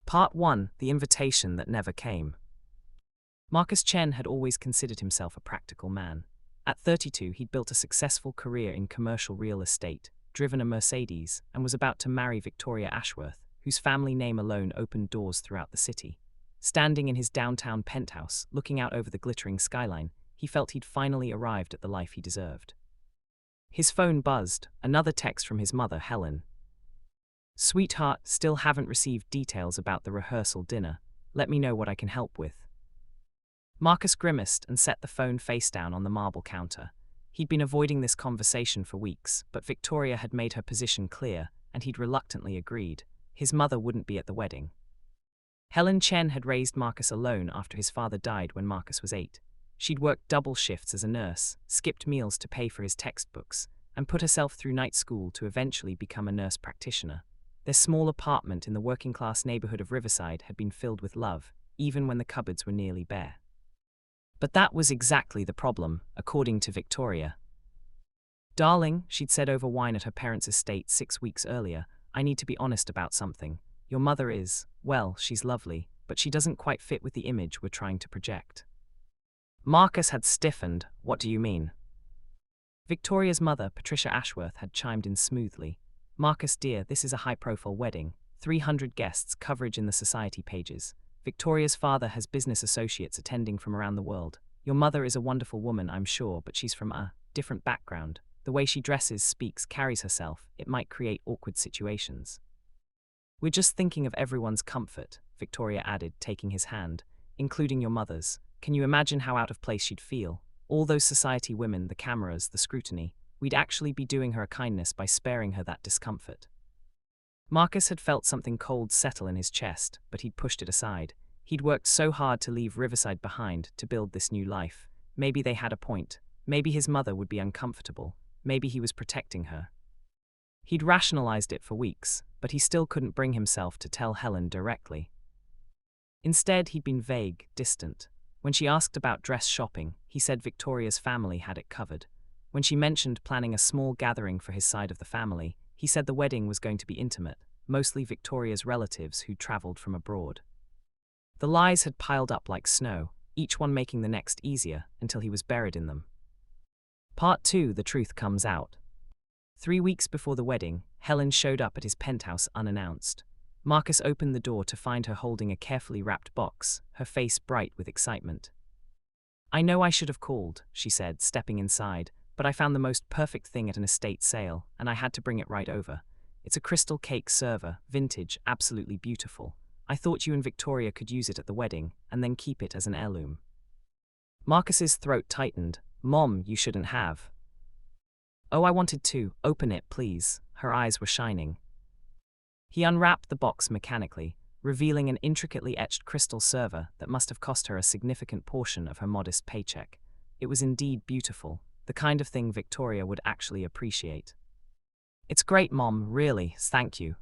Part 1: The Invitation That Never Came. Marcus Chen had always considered himself a practical man. At 32, he'd built a successful career in commercial real estate, driven a Mercedes, and was about to marry Victoria Ashworth, whose family name alone opened doors throughout the city. Standing in his downtown penthouse, looking out over the glittering skyline, he felt he'd finally arrived at the life he deserved. His phone buzzed, another text from his mother, Helen. "Sweetheart, still haven't received details about the rehearsal dinner. Let me know what I can help with." Marcus grimaced and set the phone face down on the marble counter. He'd been avoiding this conversation for weeks, but Victoria had made her position clear, and he'd reluctantly agreed. His mother wouldn't be at the wedding. Helen Chen had raised Marcus alone after his father died when Marcus was 8. She'd worked double shifts as a nurse, skipped meals to pay for his textbooks, and put herself through night school to eventually become a nurse practitioner. Their small apartment in the working-class neighborhood of Riverside had been filled with love, even when the cupboards were nearly bare. But that was exactly the problem, according to Victoria. "Darling," she'd said over wine at her parents' estate 6 weeks earlier, "I need to be honest about something. Your mother is, well, she's lovely, but she doesn't quite fit with the image we're trying to project." Marcus had stiffened. "What do you mean?" Victoria's mother, Patricia Ashworth, had chimed in smoothly. "Marcus dear, this is a high-profile wedding. 300 guests, coverage in the society pages. Victoria's father has business associates attending from around the world. Your mother is a wonderful woman, I'm sure, but she's from a different background. The way she dresses, speaks, carries herself, it might create awkward situations." "We're just thinking of everyone's comfort," Victoria added, taking his hand, "including your mother's. Can you imagine how out of place she'd feel? All those society women, the cameras, the scrutiny. We'd actually be doing her a kindness by sparing her that discomfort." Marcus had felt something cold settle in his chest, but he'd pushed it aside. He'd worked so hard to leave Riverside behind, to build this new life. Maybe they had a point. Maybe his mother would be uncomfortable. Maybe he was protecting her. He'd rationalized it for weeks, but he still couldn't bring himself to tell Helen directly. Instead, he'd been vague, distant. When she asked about dress shopping, he said Victoria's family had it covered. When she mentioned planning a small gathering for his side of the family, he said the wedding was going to be intimate, mostly Victoria's relatives who'd traveled from abroad. The lies had piled up like snow, each one making the next easier, until he was buried in them. Part 2: The Truth Comes Out. 3 weeks before the wedding, Helen showed up at his penthouse unannounced. Marcus opened the door to find her holding a carefully wrapped box, her face bright with excitement. "I know I should have called," she said, stepping inside, "but I found the most perfect thing at an estate sale, and I had to bring it right over. It's a crystal cake server, vintage, absolutely beautiful. I thought you and Victoria could use it at the wedding, and then keep it as an heirloom." Marcus's throat tightened. "Mom, you shouldn't have." "Oh, I wanted to. Open it, please." Her eyes were shining. He unwrapped the box mechanically, revealing an intricately etched crystal server that must have cost her a significant portion of her modest paycheck. It was indeed beautiful, the kind of thing Victoria would actually appreciate. "It's great, Mom, really, thank you."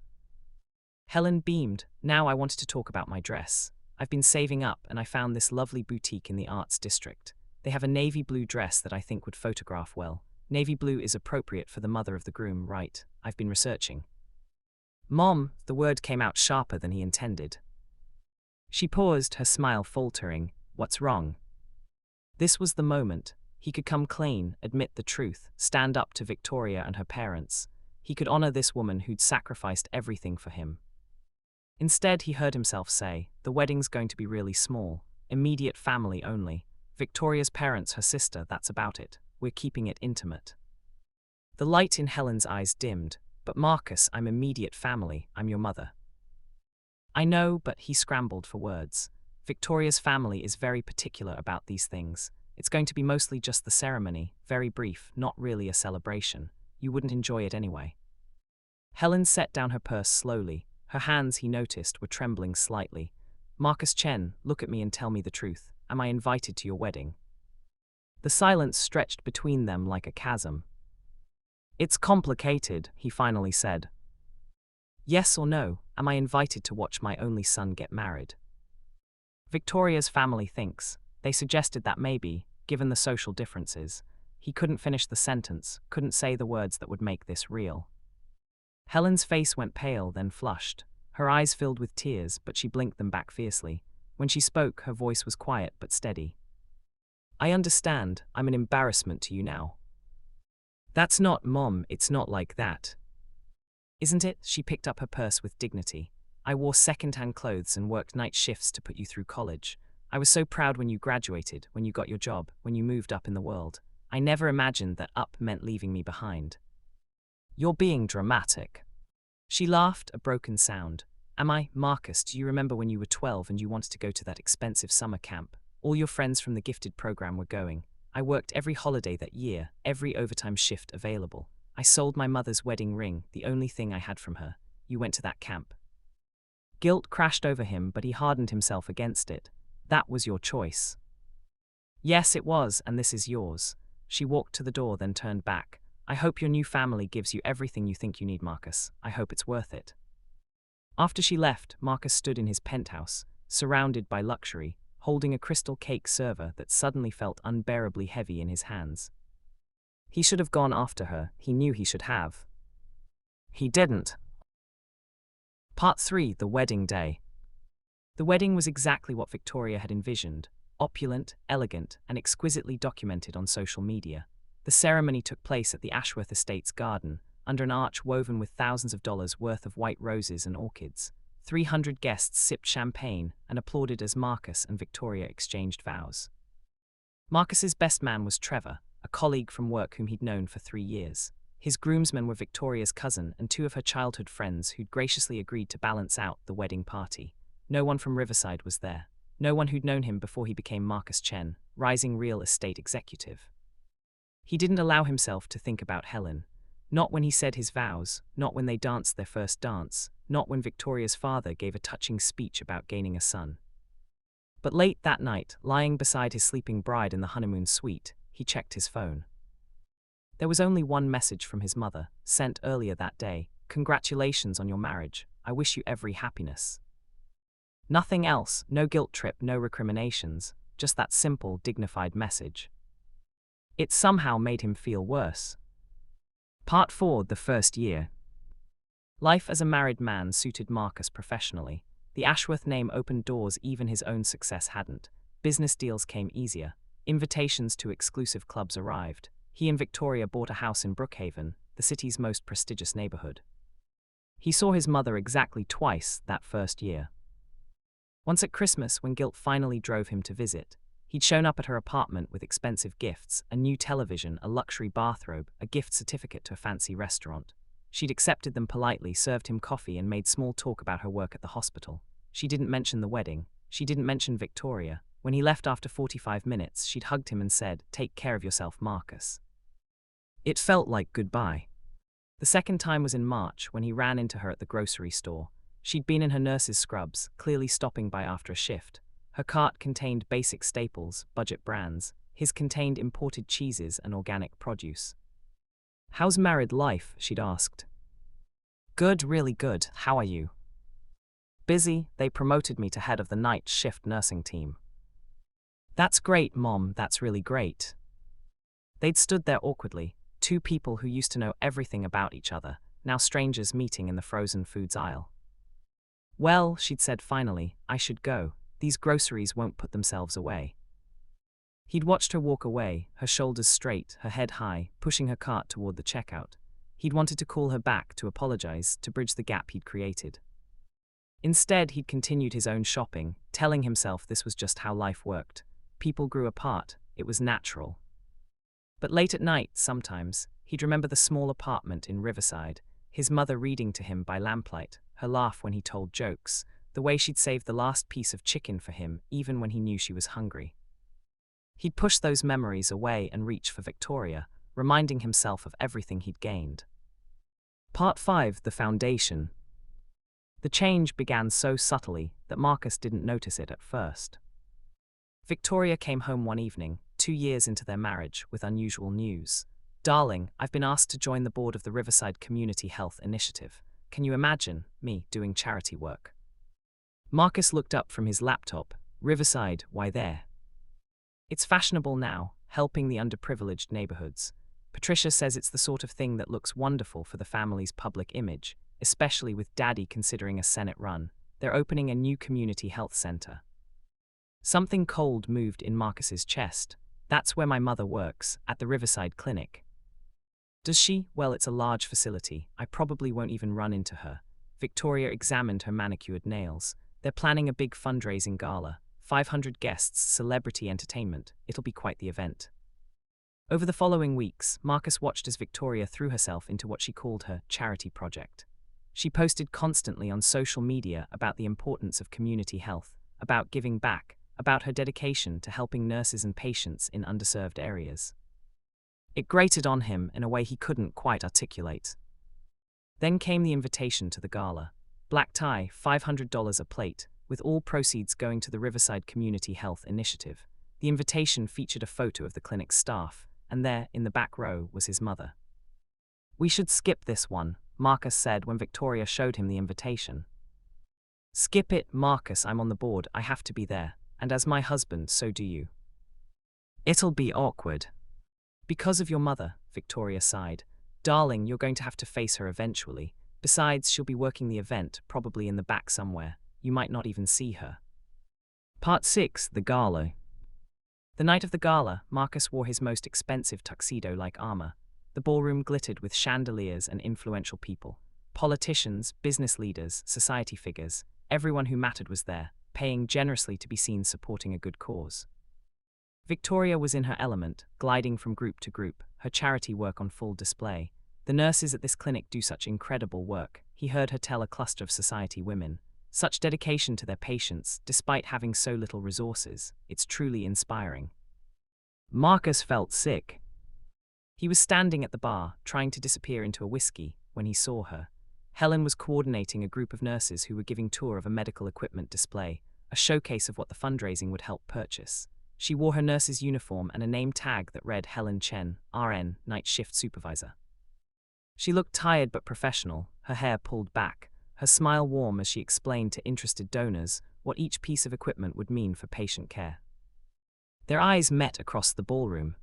Helen beamed. "Now I wanted to talk about my dress. I've been saving up, and I found this lovely boutique in the Arts District. They have a navy blue dress that I think would photograph well. Navy blue is appropriate for the mother of the groom, right? I've been researching." "Mom," the word came out sharper than he intended. She paused, her smile faltering. "What's wrong?" This was the moment. He could come clean, admit the truth, stand up to Victoria and her parents. He could honor this woman who'd sacrificed everything for him. Instead, he heard himself say, "The wedding's going to be really small. Immediate family only. Victoria's parents, her sister, that's about it. We're keeping it intimate." The light in Helen's eyes dimmed. "But Marcus, I'm immediate family. I'm your mother." "I know," but he scrambled for words. "Victoria's family is very particular about these things. It's going to be mostly just the ceremony, very brief, not really a celebration. You wouldn't enjoy it anyway." Helen set down her purse slowly. Her hands, he noticed, were trembling slightly. "Marcus Chen, look at me and tell me the truth. Am I invited to your wedding?" The silence stretched between them like a chasm. "It's complicated," he finally said. "Yes or no, am I invited to watch my only son get married?" Victoria's family thinks. They suggested that maybe, given the social differences. He couldn't finish the sentence, couldn't say the words that would make this real. Helen's face went pale, then flushed. Her eyes filled with tears, but she blinked them back fiercely. When she spoke, her voice was quiet but steady. I understand, I'm an embarrassment to you now. That's not, Mom, it's not like that. Isn't it? She picked up her purse with dignity. I wore second-hand clothes and worked night shifts to put you through college. I was so proud when you graduated, when you got your job, when you moved up in the world. I never imagined that up meant leaving me behind. You're being dramatic. She laughed, a broken sound. Am I? Marcus, do you remember when you were 12 and you wanted to go to that expensive summer camp? All your friends from the gifted program were going. I worked every holiday that year, every overtime shift available. I sold my mother's wedding ring, the only thing I had from her. You went to that camp. Guilt crashed over him, but he hardened himself against it. That was your choice. Yes, it was, and this is yours. She walked to the door, then turned back. I hope your new family gives you everything you think you need, Marcus. I hope it's worth it. After she left, Marcus stood in his penthouse, surrounded by luxury, holding a crystal cake server that suddenly felt unbearably heavy in his hands. He should have gone after her. He knew he should have. He didn't. Part 3: The Wedding Day. The wedding was exactly what Victoria had envisioned: opulent, elegant, and exquisitely documented on social media. The ceremony took place at the Ashworth Estates garden, under an arch woven with thousands of dollars worth of white roses and orchids. 300 guests sipped champagne and applauded as Marcus and Victoria exchanged vows. Marcus's best man was Trevor, a colleague from work whom he'd known for 3 years. His groomsmen were Victoria's cousin and 2 of her childhood friends who'd graciously agreed to balance out the wedding party. No one from Riverside was there. No one who'd known him before he became Marcus Chen, rising real estate executive. He didn't allow himself to think about Helen. Not when he said his vows, not when they danced their first dance, not when Victoria's father gave a touching speech about gaining a son. But late that night, lying beside his sleeping bride in the honeymoon suite, he checked his phone. There was only one message from his mother, sent earlier that day: "Congratulations on your marriage. I wish you every happiness." Nothing else, no guilt trip, no recriminations, just that simple, dignified message. It somehow made him feel worse. Part 4: The First Year. Life as a married man suited Marcus professionally. The Ashworth name opened doors even his own success hadn't. Business deals came easier. Invitations to exclusive clubs arrived. He and Victoria bought a house in Brookhaven, the city's most prestigious neighborhood. He saw his mother exactly twice that first year. Once at Christmas, when guilt finally drove him to visit. He'd shown up at her apartment with expensive gifts: a new television, a luxury bathrobe, a gift certificate to a fancy restaurant. She'd accepted them politely, served him coffee, and made small talk about her work at the hospital. She didn't mention the wedding. She didn't mention Victoria. When he left after 45 minutes, she'd hugged him and said, "Take care of yourself, Marcus." It felt like goodbye. The second time was in March, when he ran into her at the grocery store. She'd been in her nurse's scrubs, clearly stopping by after a shift. Her cart contained basic staples, budget brands. His contained imported cheeses and organic produce. "How's married life?" she'd asked. "Good, really good. How are you?" "Busy. They promoted me to head of the night shift nursing team." "That's great, Mom, that's really great." They'd stood there awkwardly, 2 people who used to know everything about each other, now strangers meeting in the frozen foods aisle. "Well," she'd said finally, "I should go. These groceries won't put themselves away." He'd watched her walk away, her shoulders straight, her head high, pushing her cart toward the checkout. He'd wanted to call her back, to apologize, to bridge the gap he'd created. Instead, he'd continued his own shopping, telling himself this was just how life worked. People grew apart. It was natural. But late at night, sometimes, he'd remember the small apartment in Riverside, his mother reading to him by lamplight, her laugh when he told jokes, the way she'd saved the last piece of chicken for him even when he knew she was hungry. He'd push those memories away and reach for Victoria, reminding himself of everything he'd gained. Part 5: The Foundation. The change began so subtly that Marcus didn't notice it at first. Victoria came home one evening, 2 years into their marriage, with unusual news. "Darling, I've been asked to join the board of the Riverside Community Health Initiative. Can you imagine me doing charity work?" Marcus looked up from his laptop. "Riverside, why there?" "It's fashionable now, helping the underprivileged neighborhoods. Patricia says it's the sort of thing that looks wonderful for the family's public image. especially with Daddy considering a Senate run. They're opening a new community health center. Something cold moved in Marcus's chest. That's where my mother works, at the Riverside Clinic. Does she? Well, it's a large facility. I probably won't even run into her. Victoria examined her manicured nails. They're planning a big fundraising gala. 500 guests, celebrity entertainment. It'll be quite the event. Over the following weeks, Marcus watched as Victoria threw herself into what she called her charity project. She posted constantly on social media about the importance of community health, about giving back, about her dedication to helping nurses and patients in underserved areas. It grated on him in a way he couldn't quite articulate. Then came the invitation to the gala. Black tie, $500 a plate, with all proceeds going to the Riverside Community Health Initiative. The invitation featured a photo of the clinic's staff, and there, in the back row, was his mother. "We should skip this one," Marcus said when Victoria showed him the invitation. "Skip it, Marcus, I'm on the board, I have to be there, and as my husband, so do you." "It'll be awkward." "Because of your mother," Victoria sighed. "Darling, you're going to have to face her eventually. Besides, she'll be working the event, probably in the back somewhere. You might not even see her." Part 6, The Gala. The night of the gala, Marcus wore his most expensive tuxedo-like armor. The ballroom glittered with chandeliers and influential people. Politicians, business leaders, society figures, everyone who mattered was there, paying generously to be seen supporting a good cause. Victoria was in her element, gliding from group to group, her charity work on full display. The nurses at this clinic do such incredible work, he heard her tell a cluster of society women. Such dedication to their patients, despite having so little resources. It's truly inspiring. Marcus felt sick. He was standing at the bar, trying to disappear into a whiskey, when he saw her. Helen was coordinating a group of nurses who were giving tour of a medical equipment display, a showcase of what the fundraising would help purchase. She wore her nurse's uniform and a name tag that read Helen Chen, RN, Night Shift Supervisor. She looked tired but professional, her hair pulled back, her smile warm as she explained to interested donors what each piece of equipment would mean for patient care. Their eyes met across the ballroom.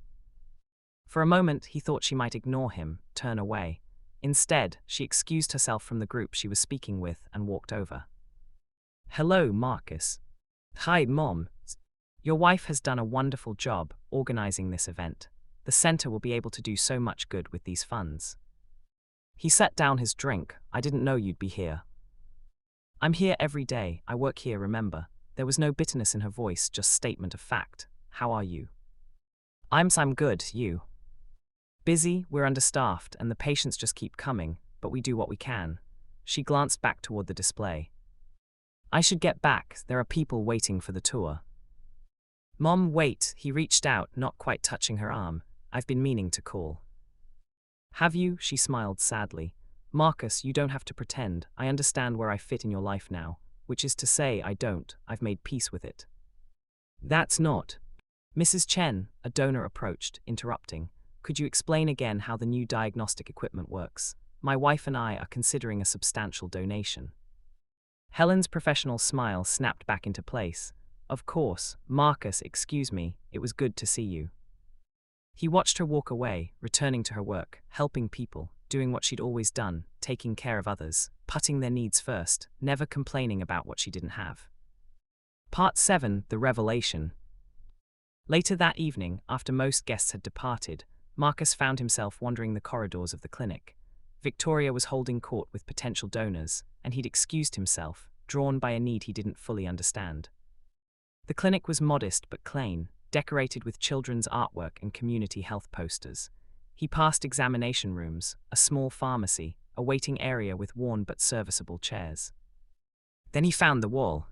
For a moment, he thought she might ignore him, turn away. Instead, she excused herself from the group she was speaking with and walked over. "Hello, Marcus." "Hi, Mom. Your wife has done a wonderful job organizing this event. The center will be able to do so much good with these funds." He set down his drink. "I didn't know you'd be here." "I'm here every day. I work here, remember." There was no bitterness in her voice, just statement of fact. "How are you?" I'm good, you?" "Busy, we're understaffed, and the patients just keep coming, but we do what we can." She glanced back toward the display. "I should get back, there are people waiting for the tour." "Mom, wait," he reached out, not quite touching her arm. "I've been meaning to call." "Have you?" She smiled sadly. "Marcus, you don't have to pretend. I understand where I fit in your life now. Which is to say, I don't. I've made peace with it." "That's not." Mrs. Chen, a donor, approached, interrupting. "Could you explain again how the new diagnostic equipment works? My wife and I are considering a substantial donation." Helen's professional smile snapped back into place. "Of course, Marcus, excuse me, it was good to see you." He watched her walk away, returning to her work, helping people, doing what she'd always done, taking care of others, putting their needs first, never complaining about what she didn't have. Part 7, The Revelation. Later that evening, after most guests had departed, Marcus found himself wandering the corridors of the clinic. Victoria was holding court with potential donors, and he'd excused himself, drawn by a need he didn't fully understand. The clinic was modest but clean, decorated with children's artwork and community health posters. He passed examination rooms, a small pharmacy, a waiting area with worn but serviceable chairs. Then he found the wall.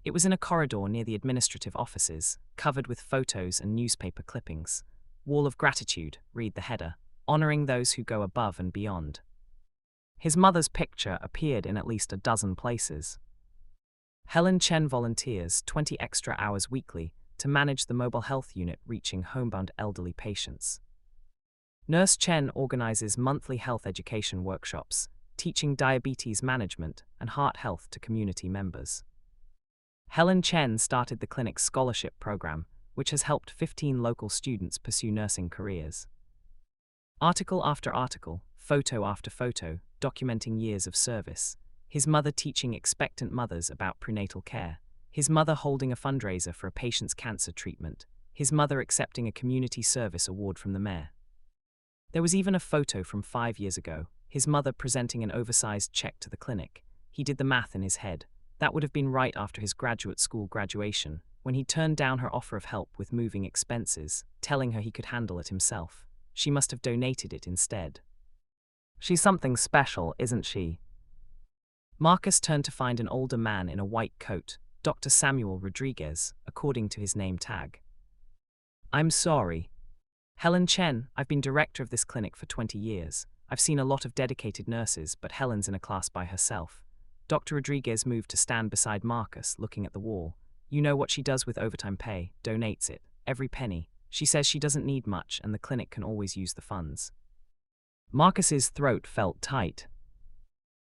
It was in a corridor near the administrative offices, covered with photos and newspaper clippings. "Wall of Gratitude," read the header, honoring those who go above and beyond. His mother's picture appeared in at least a dozen places. Helen Chen volunteers 20 extra hours weekly to manage the mobile health unit reaching homebound elderly patients. Nurse Chen organizes monthly health education workshops, teaching diabetes management and heart health to community members. Helen Chen started the clinic's scholarship program, which has helped 15 local students pursue nursing careers. Article after article, photo after photo, documenting years of service. His mother teaching expectant mothers about prenatal care. His mother holding a fundraiser for a patient's cancer treatment. His mother accepting a community service award from the mayor. There was even a photo from 5 years ago, his mother presenting an oversized check to the clinic. He did the math in his head. That would have been right after his graduate school graduation, when he turned down her offer of help with moving expenses, telling her he could handle it himself. She must have donated it instead. She's something special, isn't she? Marcus turned to find an older man in a white coat, Dr. Samuel Rodriguez, according to his name tag. I'm sorry. Helen Chen, I've been director of this clinic for 20 years. I've seen a lot of dedicated nurses, but Helen's in a class by herself. Dr. Rodriguez moved to stand beside Marcus, looking at the wall. You know what she does with overtime pay, donates it, every penny. She says she doesn't need much and the clinic can always use the funds. Marcus's throat felt tight.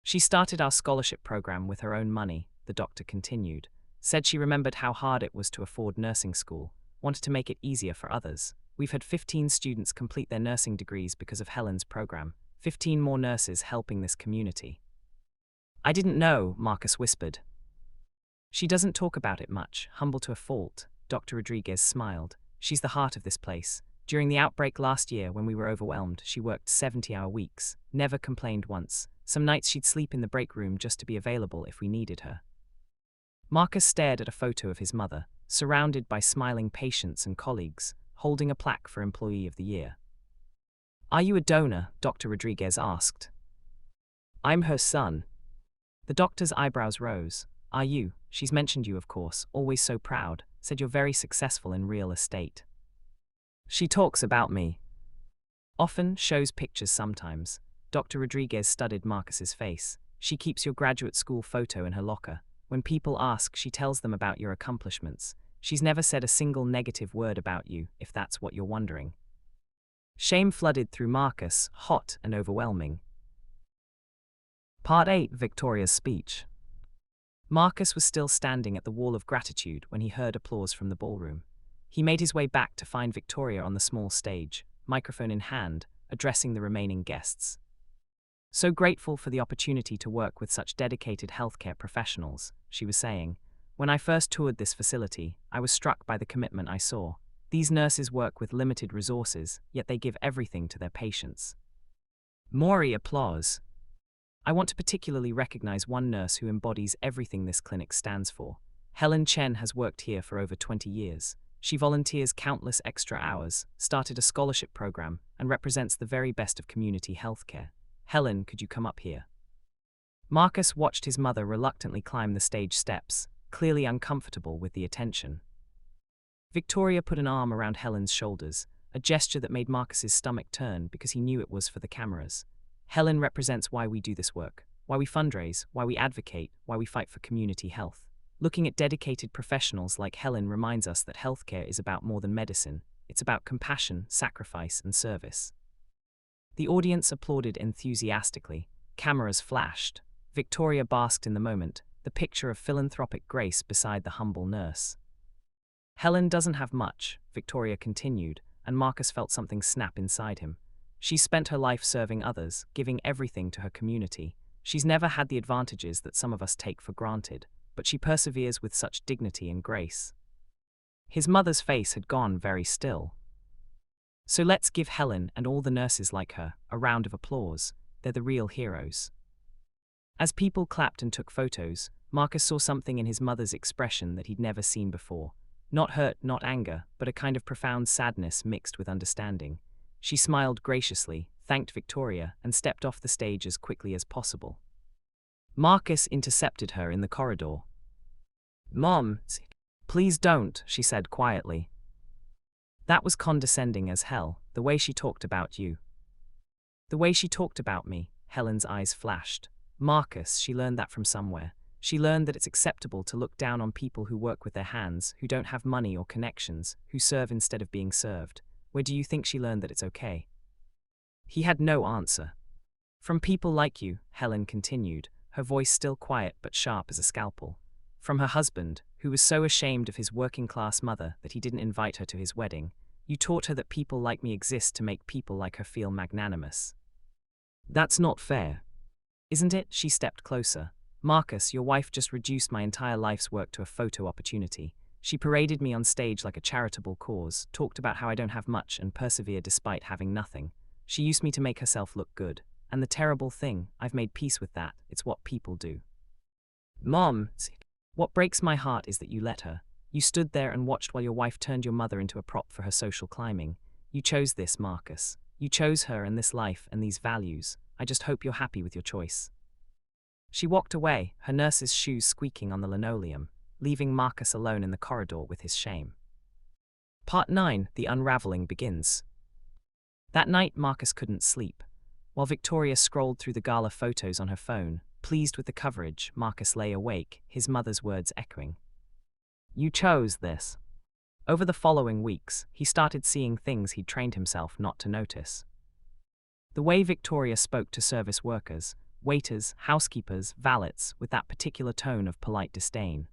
She started our scholarship program with her own money, the doctor continued. Said she remembered how hard it was to afford nursing school, wanted to make it easier for others. We've had 15 students complete their nursing degrees because of Helen's program, 15 more nurses helping this community. I didn't know, Marcus whispered. She doesn't talk about it much, humble to a fault, Dr. Rodriguez smiled. She's the heart of this place. During the outbreak last year when we were overwhelmed, she worked 70-hour weeks, never complained once. Some nights she'd sleep in the break room just to be available if we needed her. Marcus stared at a photo of his mother, surrounded by smiling patients and colleagues, holding a plaque for Employee of the Year. Are you a donor? Dr. Rodriguez asked. I'm her son. The doctor's eyebrows rose. Are you? She's mentioned you, of course, always so proud, said you're very successful in real estate. She talks about me. Often, shows pictures sometimes. Dr. Rodriguez studied Marcus's face. She keeps your graduate school photo in her locker. When people ask, she tells them about your accomplishments. She's never said a single negative word about you, if that's what you're wondering. Shame flooded through Marcus, hot and overwhelming. Part 8, Victoria's speech. Marcus was still standing at the wall of gratitude when he heard applause from the ballroom. He made his way back to find Victoria on the small stage, microphone in hand, addressing the remaining guests. So grateful for the opportunity to work with such dedicated healthcare professionals, she was saying. When I first toured this facility, I was struck by the commitment I saw. These nurses work with limited resources, yet they give everything to their patients. More applause. I want to particularly recognize one nurse who embodies everything this clinic stands for. Helen Chen has worked here for over 20 years. She volunteers countless extra hours, started a scholarship program, and represents the very best of community healthcare. Helen, could you come up here? Marcus watched his mother reluctantly climb the stage steps, clearly uncomfortable with the attention. Victoria put an arm around Helen's shoulders, a gesture that made Marcus's stomach turn because he knew it was for the cameras. Helen represents why we do this work, why we fundraise, why we advocate, why we fight for community health. Looking at dedicated professionals like Helen reminds us that healthcare is about more than medicine. It's about compassion, sacrifice, and service. The audience applauded enthusiastically. Cameras flashed. Victoria basked in the moment, the picture of philanthropic grace beside the humble nurse. Helen doesn't have much, Victoria continued, and Marcus felt something snap inside him. She's spent her life serving others, giving everything to her community. She's never had the advantages that some of us take for granted, but she perseveres with such dignity and grace. His mother's face had gone very still. So let's give Helen and all the nurses like her a round of applause. They're the real heroes. As people clapped and took photos, Marcus saw something in his mother's expression that he'd never seen before. Not hurt, not anger, but a kind of profound sadness mixed with understanding. She smiled graciously, thanked Victoria, and stepped off the stage as quickly as possible. Marcus intercepted her in the corridor. Mom, please don't, she said quietly. That was condescending as hell, the way she talked about you. The way she talked about me, Helen's eyes flashed. Marcus, she learned that from somewhere. She learned that it's acceptable to look down on people who work with their hands, who don't have money or connections, who serve instead of being served. Where do you think she learned that it's okay? He had no answer. From people like you, Helen continued, her voice still quiet but sharp as a scalpel. From her husband, who was so ashamed of his working-class mother that he didn't invite her to his wedding. You taught her that people like me exist to make people like her feel magnanimous. That's not fair. Isn't it? She stepped closer. Marcus, your wife just reduced my entire life's work to a photo opportunity. She paraded me on stage like a charitable cause, talked about how I don't have much and persevere despite having nothing. She used me to make herself look good. And the terrible thing, I've made peace with that. It's what people do. Mom, what breaks my heart is that you let her. You stood there and watched while your wife turned your mother into a prop for her social climbing. You chose this, Marcus. You chose her and this life and these values. I just hope you're happy with your choice. She walked away, her nurse's shoes squeaking on the linoleum, leaving Marcus alone in the corridor with his shame. Part 9, The Unraveling begins. That night, Marcus couldn't sleep. While Victoria scrolled through the gala photos on her phone, pleased with the coverage, Marcus lay awake, his mother's words echoing. You chose this. Over the following weeks, he started seeing things he'd trained himself not to notice. The way Victoria spoke to service workers, waiters, housekeepers, valets, with that particular tone of polite disdain.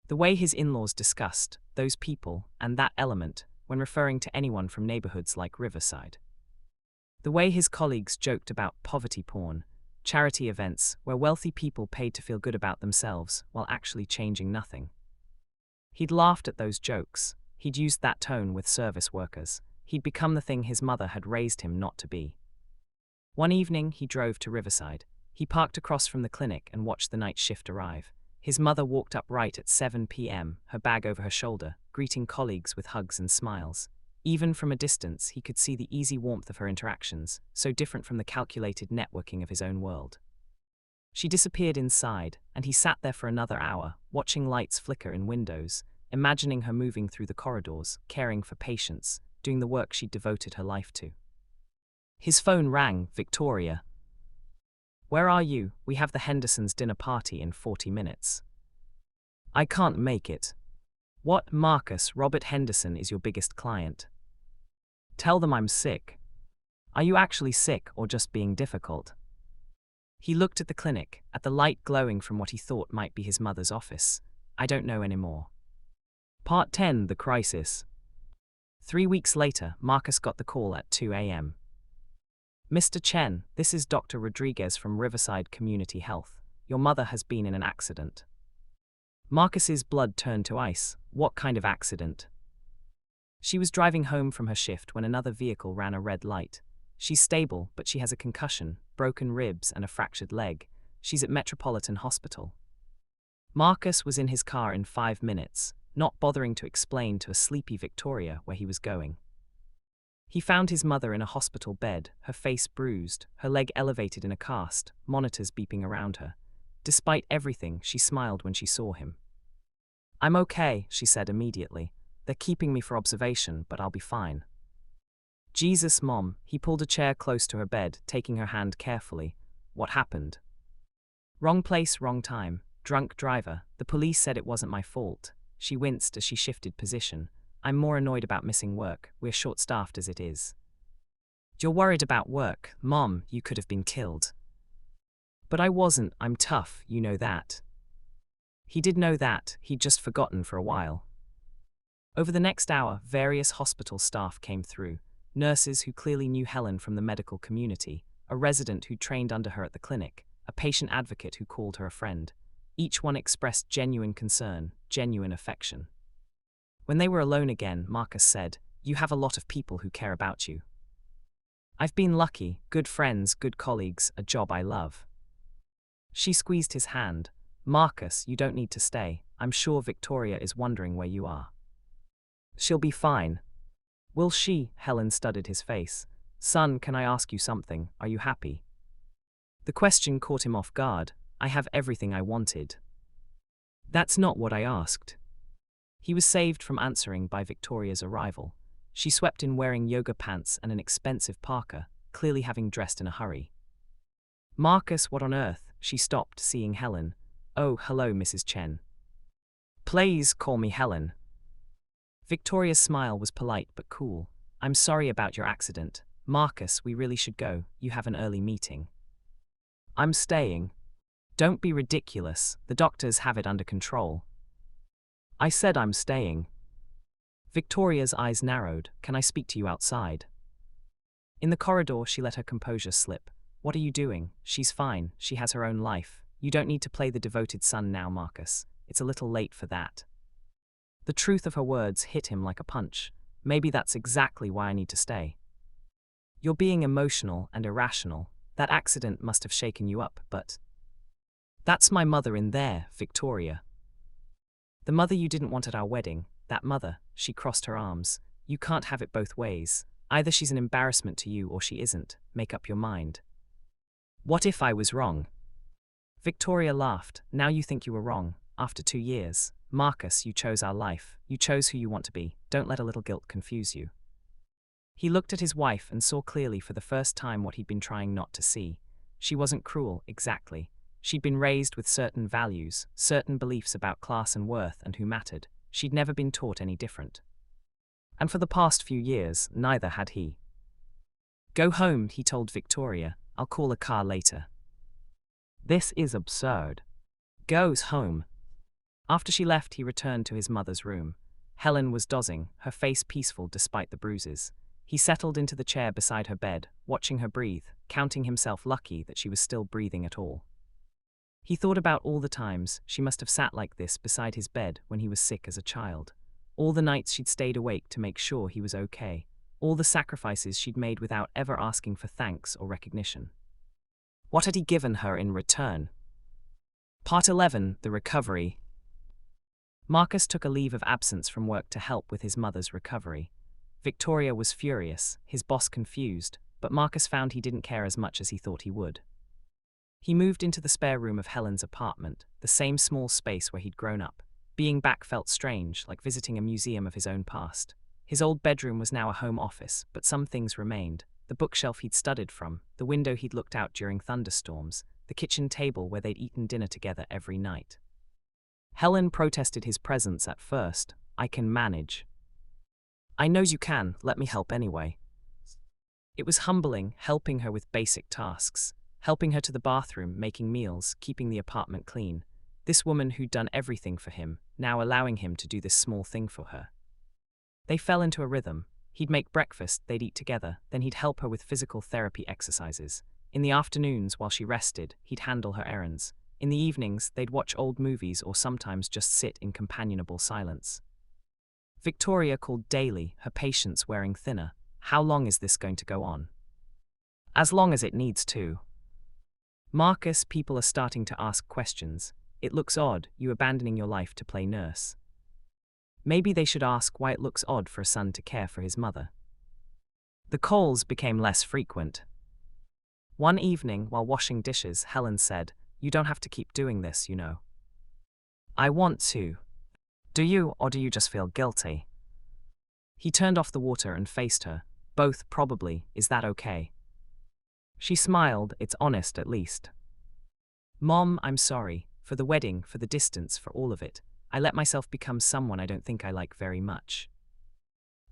The way his in-laws discussed those people and that element when referring to anyone from neighborhoods like Riverside. The way his colleagues joked about poverty porn, charity events where wealthy people paid to feel good about themselves while actually changing nothing. He'd laughed at those jokes. He'd used that tone with service workers. He'd become the thing his mother had raised him not to be. One evening, he drove to Riverside. He parked across from the clinic and watched the night shift arrive. His mother walked up right at 7 p.m., her bag over her shoulder, greeting colleagues with hugs and smiles. Even from a distance, he could see the easy warmth of her interactions, so different from the calculated networking of his own world. She disappeared inside, and he sat there for another hour, watching lights flicker in windows, imagining her moving through the corridors, caring for patients, doing the work she'd devoted her life to. His phone rang. Victoria. Where are you? We have the Hendersons' dinner party in 40 minutes. I can't make it. What, Marcus? Robert Henderson is your biggest client. Tell them I'm sick. Are you actually sick or just being difficult? He looked at the clinic, at the light glowing from what he thought might be his mother's office. I don't know anymore. Part 10, The Crisis. 3 weeks later, Marcus got the call at 2 a.m. Mr. Chen, this is Dr. Rodriguez from Riverside Community Health. Your mother has been in an accident. Marcus's blood turned to ice. What kind of accident? She was driving home from her shift when another vehicle ran a red light. She's stable, but she has a concussion, broken ribs, and a fractured leg. She's at Metropolitan Hospital. Marcus was in his car in 5 minutes, not bothering to explain to a sleepy Victoria where he was going. He found his mother in a hospital bed, her face bruised, her leg elevated in a cast, monitors beeping around her. Despite everything, she smiled when she saw him. I'm okay, she said immediately. They're keeping me for observation, but I'll be fine. Jesus, Mom. He pulled a chair close to her bed, taking her hand carefully. What happened? Wrong place, wrong time. Drunk driver. The police said it wasn't my fault. She winced as she shifted position. I'm more annoyed about missing work. We're short-staffed as it is. You're worried about work. Mom, you could have been killed. But I wasn't. I'm tough, you know that. He did know that. He'd just forgotten for a while. Over the next hour, various hospital staff came through. Nurses who clearly knew Helen from the medical community, a resident who trained under her at the clinic, a patient advocate who called her a friend. Each one expressed genuine concern, genuine affection. When they were alone again, Marcus said, You have a lot of people who care about you. I've been lucky, good friends, good colleagues, a job I love. She squeezed his hand. Marcus, you don't need to stay. I'm sure Victoria is wondering where you are. She'll be fine. Will she? Helen studied his face. Son, can I ask you something? Are you happy? The question caught him off guard. I have everything I wanted. That's not what I asked. He was saved from answering by Victoria's arrival. She swept in wearing yoga pants and an expensive parka, clearly having dressed in a hurry. Marcus, what on earth? She stopped, seeing Helen. Oh, hello, Mrs. Chen. Please call me Helen. Victoria's smile was polite but cool. I'm sorry about your accident. Marcus, we really should go. You have an early meeting. I'm staying. Don't be ridiculous. The doctors have it under control. I said I'm staying. Victoria's eyes narrowed. Can I speak to you outside? In the corridor, she let her composure slip. What are you doing? She's fine. She has her own life. You don't need to play the devoted son now, Marcus. It's a little late for that. The truth of her words hit him like a punch. Maybe that's exactly why I need to stay. You're being emotional and irrational. That accident must have shaken you up, but... That's my mother in there, Victoria. The mother you didn't want at our wedding, that mother, she crossed her arms. You can't have it both ways. Either she's an embarrassment to you or she isn't. Make up your mind. What if I was wrong? Victoria laughed. Now you think you were wrong. After 2 years. Marcus, you chose our life. You chose who you want to be. Don't let a little guilt confuse you. He looked at his wife and saw clearly for the first time what he'd been trying not to see. She wasn't cruel, exactly. She'd been raised with certain values, certain beliefs about class and worth and who mattered. She'd never been taught any different. And for the past few years, neither had he. Go home, he told Victoria. I'll call a car later. This is absurd. Goes home. After she left, he returned to his mother's room. Helen was dozing, her face peaceful despite the bruises. He settled into the chair beside her bed, watching her breathe, counting himself lucky that she was still breathing at all. He thought about all the times she must have sat like this beside his bed when he was sick as a child. All the nights she'd stayed awake to make sure he was okay. All the sacrifices she'd made without ever asking for thanks or recognition. What had he given her in return? Part 11, The Recovery. Marcus took a leave of absence from work to help with his mother's recovery. Victoria was furious, his boss confused, but Marcus found he didn't care as much as he thought he would. He moved into the spare room of Helen's apartment, the same small space where he'd grown up. Being back felt strange, like visiting a museum of his own past. His old bedroom was now a home office, but some things remained. The bookshelf he'd studied from, the window he'd looked out during thunderstorms, the kitchen table where they'd eaten dinner together every night. Helen protested his presence at first. I can manage. I know you can, let me help anyway. It was humbling, helping her with basic tasks, helping her to the bathroom, making meals, keeping the apartment clean. This woman who'd done everything for him, now allowing him to do this small thing for her. They fell into a rhythm. He'd make breakfast, they'd eat together, then he'd help her with physical therapy exercises. In the afternoons, while she rested, he'd handle her errands. In the evenings, they'd watch old movies or sometimes just sit in companionable silence. Victoria called daily, her patience wearing thinner. How long is this going to go on? As long as it needs to. Marcus, people are starting to ask questions. It looks odd, you abandoning your life to play nurse. Maybe they should ask why it looks odd for a son to care for his mother. The calls became less frequent. One evening, while washing dishes, Helen said, You don't have to keep doing this, you know. I want to. Do you, or do you just feel guilty? He turned off the water and faced her. Both, probably. Is that okay? She smiled. It's honest, at least. Mom, I'm sorry. For the wedding, for the distance, for all of it. I let myself become someone I don't think I like very much.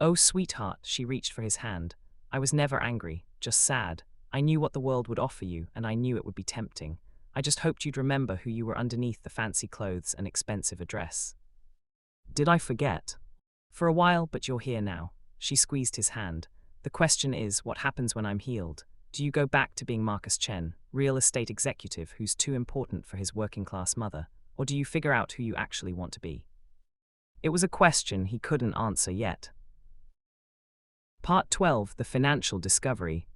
Oh, sweetheart, she reached for his hand. I was never angry, just sad. I knew what the world would offer you, and I knew it would be tempting. I just hoped you'd remember who you were underneath the fancy clothes and expensive address. Did I forget? For a while, but you're here now. She squeezed his hand. The question is, what happens when I'm healed? Do you go back to being Marcus Chen, real estate executive who's too important for his working-class mother, or do you figure out who you actually want to be? It was a question he couldn't answer yet. Part 12, The Financial Discovery.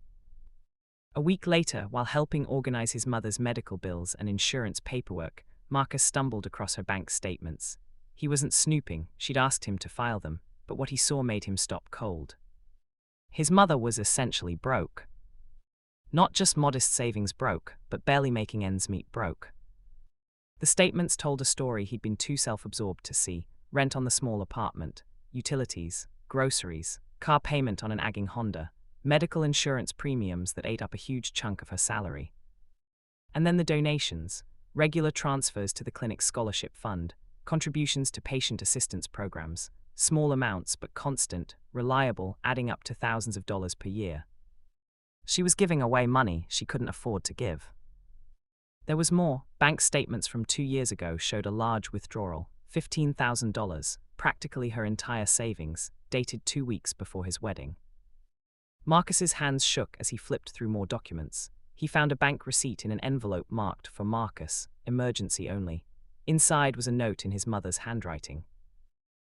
A week later, while helping organize his mother's medical bills and insurance paperwork, Marcus stumbled across her bank statements. He wasn't snooping, she'd asked him to file them, but what he saw made him stop cold. His mother was essentially broke. Not just modest savings broke, but barely making ends meet broke. The statements told a story he'd been too self-absorbed to see: rent on the small apartment, utilities, groceries, car payment on an agging Honda, medical insurance premiums that ate up a huge chunk of her salary. And then the donations, regular transfers to the clinic's scholarship fund, contributions to patient assistance programs, small amounts but constant, reliable, adding up to thousands of dollars per year. She was giving away money she couldn't afford to give. There was more. Bank statements from 2 years ago showed a large withdrawal, $15,000, practically her entire savings, dated 2 weeks before his wedding. Marcus's hands shook as he flipped through more documents. He found a bank receipt in an envelope marked for Marcus, emergency only. Inside was a note in his mother's handwriting.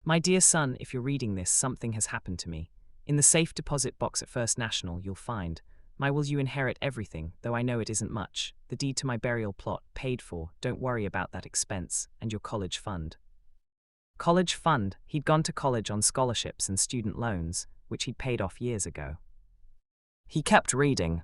My dear son, if you're reading this, something has happened to me. In the safe deposit box at First National, you'll find my will. You inherit everything, though I know it isn't much. The deed to my burial plot, paid for, don't worry about that expense, and your college fund. College fund? He'd gone to college on scholarships and student loans, which he'd paid off years ago. He kept reading.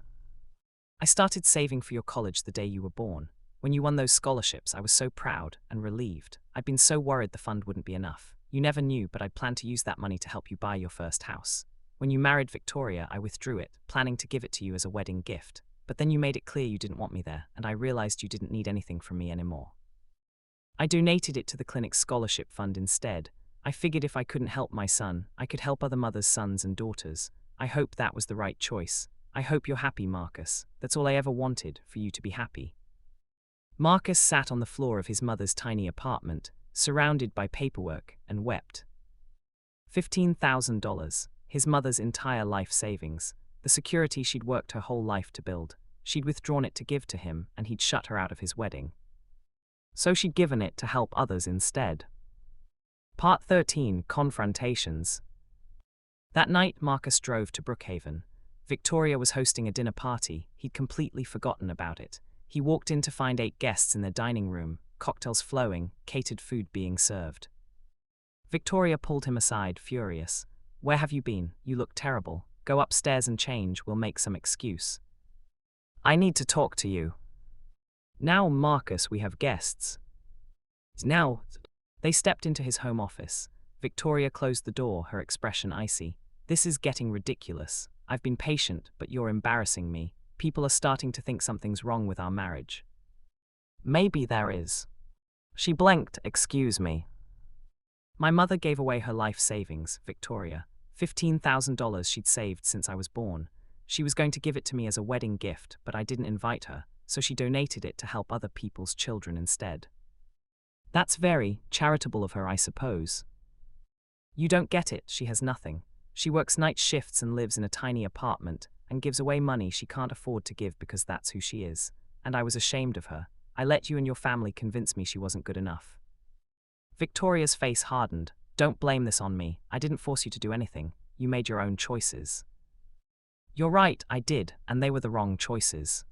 I started saving for your college the day you were born. When you won those scholarships, I was so proud and relieved. I'd been so worried the fund wouldn't be enough. You never knew, but I'd planned to use that money to help you buy your first house. When you married Victoria, I withdrew it, planning to give it to you as a wedding gift. But then you made it clear you didn't want me there, and I realized you didn't need anything from me anymore. I donated it to the clinic's scholarship fund instead. I figured if I couldn't help my son, I could help other mothers' sons and daughters. I hope that was the right choice. I hope you're happy, Marcus. That's all I ever wanted, for you to be happy. Marcus sat on the floor of his mother's tiny apartment, surrounded by paperwork, and wept. $15,000, his mother's entire life savings, the security she'd worked her whole life to build. She'd withdrawn it to give to him, and he'd shut her out of his wedding. So she'd given it to help others instead. Part 13, Confrontations. That night, Marcus drove to Brookhaven. Victoria was hosting a dinner party. He'd completely forgotten about it. He walked in to find 8 guests in their dining room, cocktails flowing, catered food being served. Victoria pulled him aside, furious. Where have you been? You look terrible. Go upstairs and change, we'll make some excuse. I need to talk to you. Now, Marcus, we have guests. Now. They stepped into his home office. Victoria closed the door, her expression icy. This is getting ridiculous. I've been patient, but you're embarrassing me. People are starting to think something's wrong with our marriage. Maybe there is. She blinked. Excuse me. My mother gave away her life savings, Victoria. $15,000 she'd saved since I was born. She was going to give it to me as a wedding gift, but I didn't invite her, so she donated it to help other people's children instead. That's very charitable of her, I suppose. You don't get it. She has nothing. She works night shifts and lives in a tiny apartment, and gives away money she can't afford to give because that's who she is. And I was ashamed of her. I let you and your family convince me she wasn't good enough. Victoria's face hardened. Don't blame this on me. I didn't force you to do anything. You made your own choices. You're right, I did, and they were the wrong choices.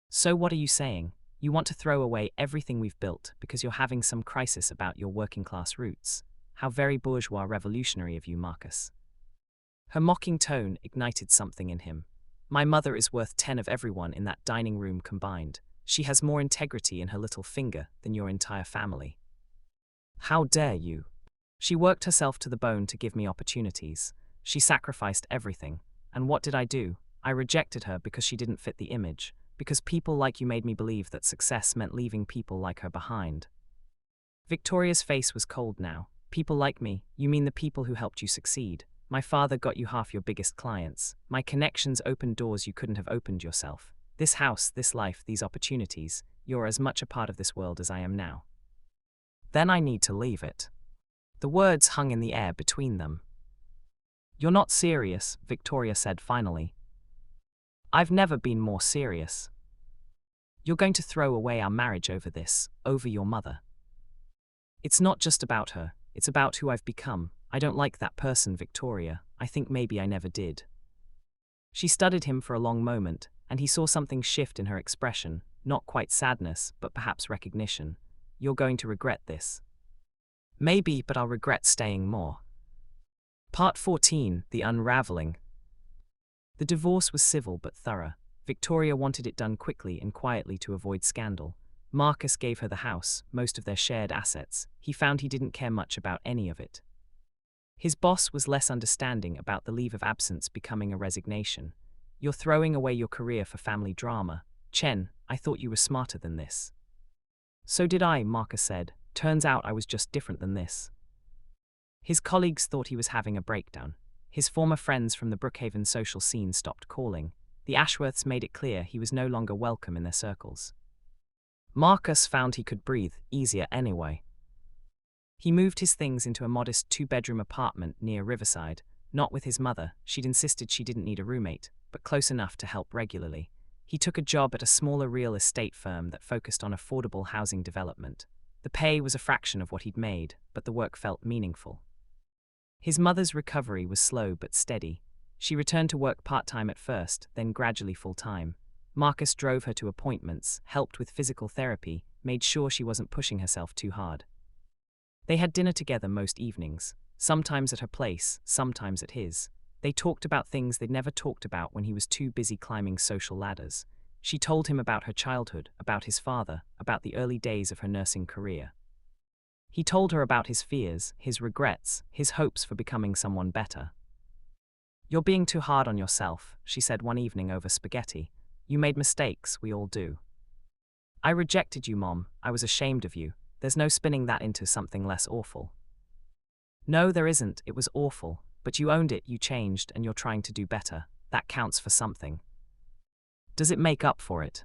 So what are you saying? You want to throw away everything we've built because you're having some crisis about your working class roots. How very bourgeois revolutionary of you, Marcus. Her mocking tone ignited something in him. My mother is worth 10 of everyone in that dining room combined. She has more integrity in her little finger than your entire family. How dare you? She worked herself to the bone to give me opportunities. She sacrificed everything. And what did I do? I rejected her because she didn't fit the image. Because people like you made me believe that success meant leaving people like her behind. Victoria's face was cold now. People like me? You mean the people who helped you succeed? My father got you half your biggest clients. My connections opened doors you couldn't have opened yourself. This house, this life, these opportunities. You're as much a part of this world as I am now. Then I need to leave it. The words hung in the air between them. You're not serious, Victoria said finally. I've never been more serious. You're going to throw away our marriage over this, over your mother. It's not just about her, it's about who I've become. I don't like that person, Victoria. I think maybe I never did. She studied him for a long moment, and he saw something shift in her expression, not quite sadness, but perhaps recognition. You're going to regret this. Maybe, but I'll regret staying more. Part 14, The Unraveling. The divorce was civil but thorough. Victoria wanted it done quickly and quietly to avoid scandal. Marcus gave her the house, most of their shared assets. He found he didn't care much about any of it. His boss was less understanding about the leave of absence becoming a resignation. You're throwing away your career for family drama. Chen, I thought you were smarter than this. So did I, Marcus said. Turns out I was just different than this. His colleagues thought he was having a breakdown. His former friends from the Brookhaven social scene stopped calling. The Ashworths made it clear he was no longer welcome in their circles. Marcus found he could breathe easier anyway. He moved his things into a modest 2-bedroom apartment near Riverside, not with his mother. She'd insisted she didn't need a roommate, but close enough to help regularly. He took a job at a smaller real estate firm that focused on affordable housing development. The pay was a fraction of what he'd made, but the work felt meaningful. His mother's recovery was slow but steady. She returned to work part-time at first, then gradually full-time. Marcus drove her to appointments, helped with physical therapy, made sure she wasn't pushing herself too hard. They had dinner together most evenings, sometimes at her place, sometimes at his. They talked about things they'd never talked about when he was too busy climbing social ladders. She told him about her childhood, about his father, about the early days of her nursing career. He told her about his fears, his regrets, his hopes for becoming someone better. "You're being too hard on yourself," she said one evening over spaghetti. "You made mistakes, we all do." "I rejected you, Mom. I was ashamed of you. There's no spinning that into something less awful." "No, there isn't. It was awful. But you owned it, you changed, and you're trying to do better. That counts for something. Does it make up for it?"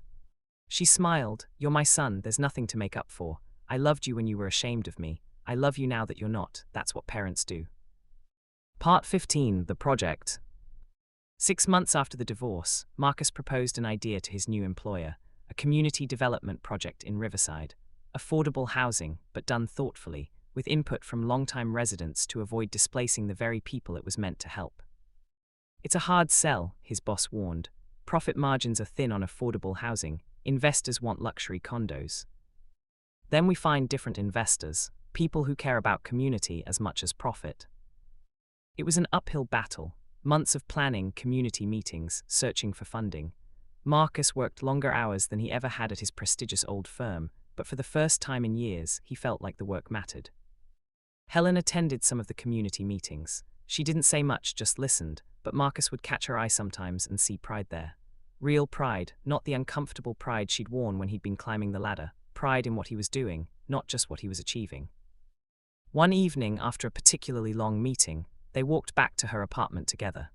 She smiled. "You're my son, there's nothing to make up for. I loved you when you were ashamed of me. I love you now that you're not. That's what parents do." Part 15, The Project. 6 months after the divorce, Marcus proposed an idea to his new employer, a community development project in Riverside. Affordable housing, but done thoughtfully, with input from longtime residents to avoid displacing the very people it was meant to help. "It's a hard sell," his boss warned. "Profit margins are thin on affordable housing. Investors want luxury condos." Then we find different investors, people who care about community as much as profit. It was an uphill battle, months of planning, community meetings, searching for funding. Marcus worked longer hours than he ever had at his prestigious old firm, but for the first time in years, he felt like the work mattered. Helen attended some of the community meetings. She didn't say much, just listened, but Marcus would catch her eye sometimes and see pride there. Real pride, not the uncomfortable pride she'd worn when he'd been climbing the ladder. Pride in what he was doing, not just what he was achieving. One evening, after a particularly long meeting, they walked back to her apartment together.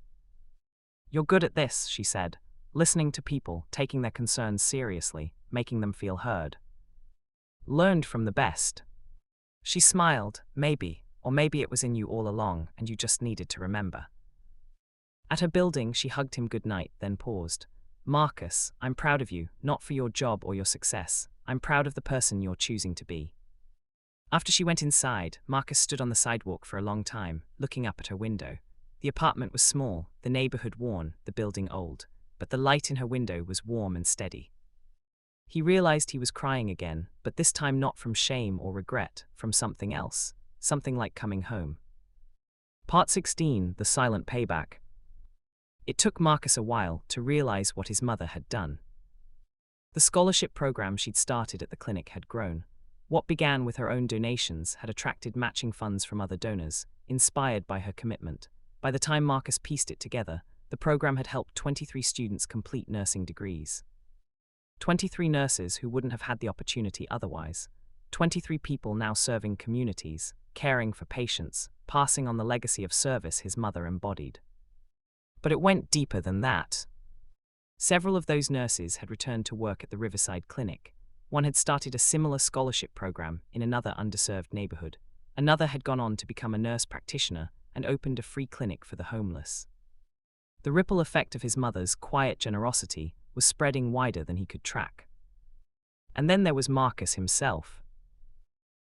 "You're good at this," she said, listening to people, taking their concerns seriously, making them feel heard. "Learned from the best." She smiled. "Maybe, or maybe it was in you all along and you just needed to remember." At her building, she hugged him goodnight, then paused. "Marcus, I'm proud of you, not for your job or your success. I'm proud of the person you're choosing to be." After she went inside, Marcus stood on the sidewalk for a long time, looking up at her window. The apartment was small, the neighborhood worn, the building old, but the light in her window was warm and steady. He realized he was crying again, but this time not from shame or regret, from something else, something like coming home. Part 16, The Silent Payback. It took Marcus a while to realize what his mother had done. The scholarship program she'd started at the clinic had grown. What began with her own donations had attracted matching funds from other donors, inspired by her commitment. By the time Marcus pieced it together, the program had helped 23 students complete nursing degrees. 23 nurses who wouldn't have had the opportunity otherwise. 23 people now serving communities, caring for patients, passing on the legacy of service his mother embodied. But it went deeper than that. Several of those nurses had returned to work at the Riverside Clinic. One had started a similar scholarship program in another underserved neighborhood. Another had gone on to become a nurse practitioner and opened a free clinic for the homeless. The ripple effect of his mother's quiet generosity was spreading wider than he could track. And then there was Marcus himself.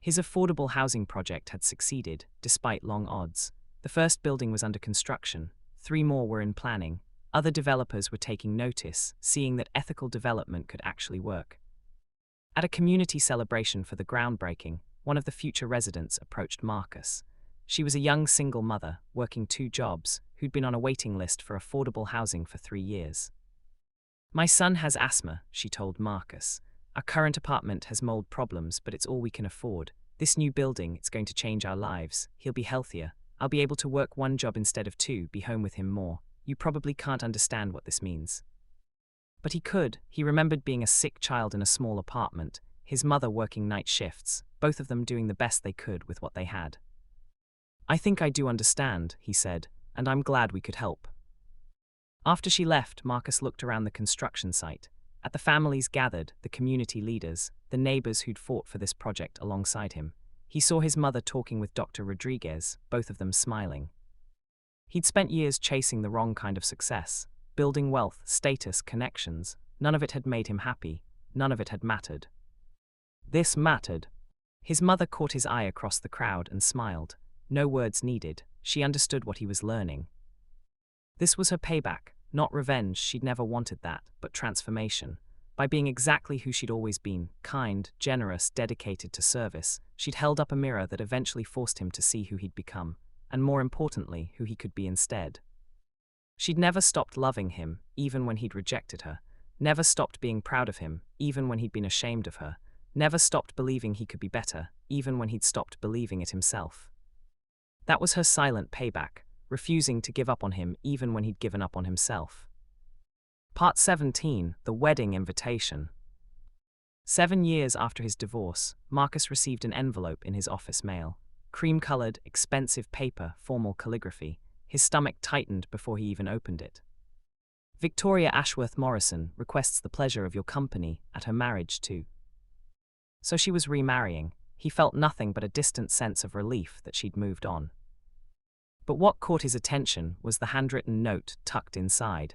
His affordable housing project had succeeded, despite long odds. The first building was under construction, 3 more were in planning. Other developers were taking notice, seeing that ethical development could actually work. At a community celebration for the groundbreaking, one of the future residents approached Marcus. She was a young single mother, working 2 jobs, who'd been on a waiting list for affordable housing for 3 years. "My son has asthma," she told Marcus. "Our current apartment has mold problems, but it's all we can afford. This new building, it's going to change our lives. He'll be healthier. I'll be able to work 1 job instead of 2, be home with him more. You probably can't understand what this means." But he could. He remembered being a sick child in a small apartment, his mother working night shifts, both of them doing the best they could with what they had. "I think I do understand," he said, "and I'm glad we could help." After she left, Marcus looked around the construction site. At the families gathered, the community leaders, the neighbors who'd fought for this project alongside him. He saw his mother talking with Dr. Rodriguez, both of them smiling. He'd spent years chasing the wrong kind of success. building wealth, status, connections. None of it had made him happy. None of it had mattered. This mattered. His mother caught his eye across the crowd and smiled. No words needed. She understood what he was learning. This was her payback, not revenge. She'd never wanted that, but transformation. By being exactly who she'd always been, kind, generous, dedicated to service, she'd held up a mirror that eventually forced him to see who he'd become, and more importantly, who he could be instead. She'd never stopped loving him, even when he'd rejected her, never stopped being proud of him, even when he'd been ashamed of her, never stopped believing he could be better, even when he'd stopped believing it himself. That was her silent payback, refusing to give up on him even when he'd given up on himself. Part 17, The Wedding Invitation. 7 years after his divorce, Marcus received an envelope in his office mail. Cream-colored, expensive paper, formal calligraphy. His stomach tightened before he even opened it. Victoria Ashworth Morrison requests the pleasure of your company at her marriage too. So she was remarrying. He felt nothing but a distant sense of relief that she'd moved on. But what caught his attention was the handwritten note tucked inside.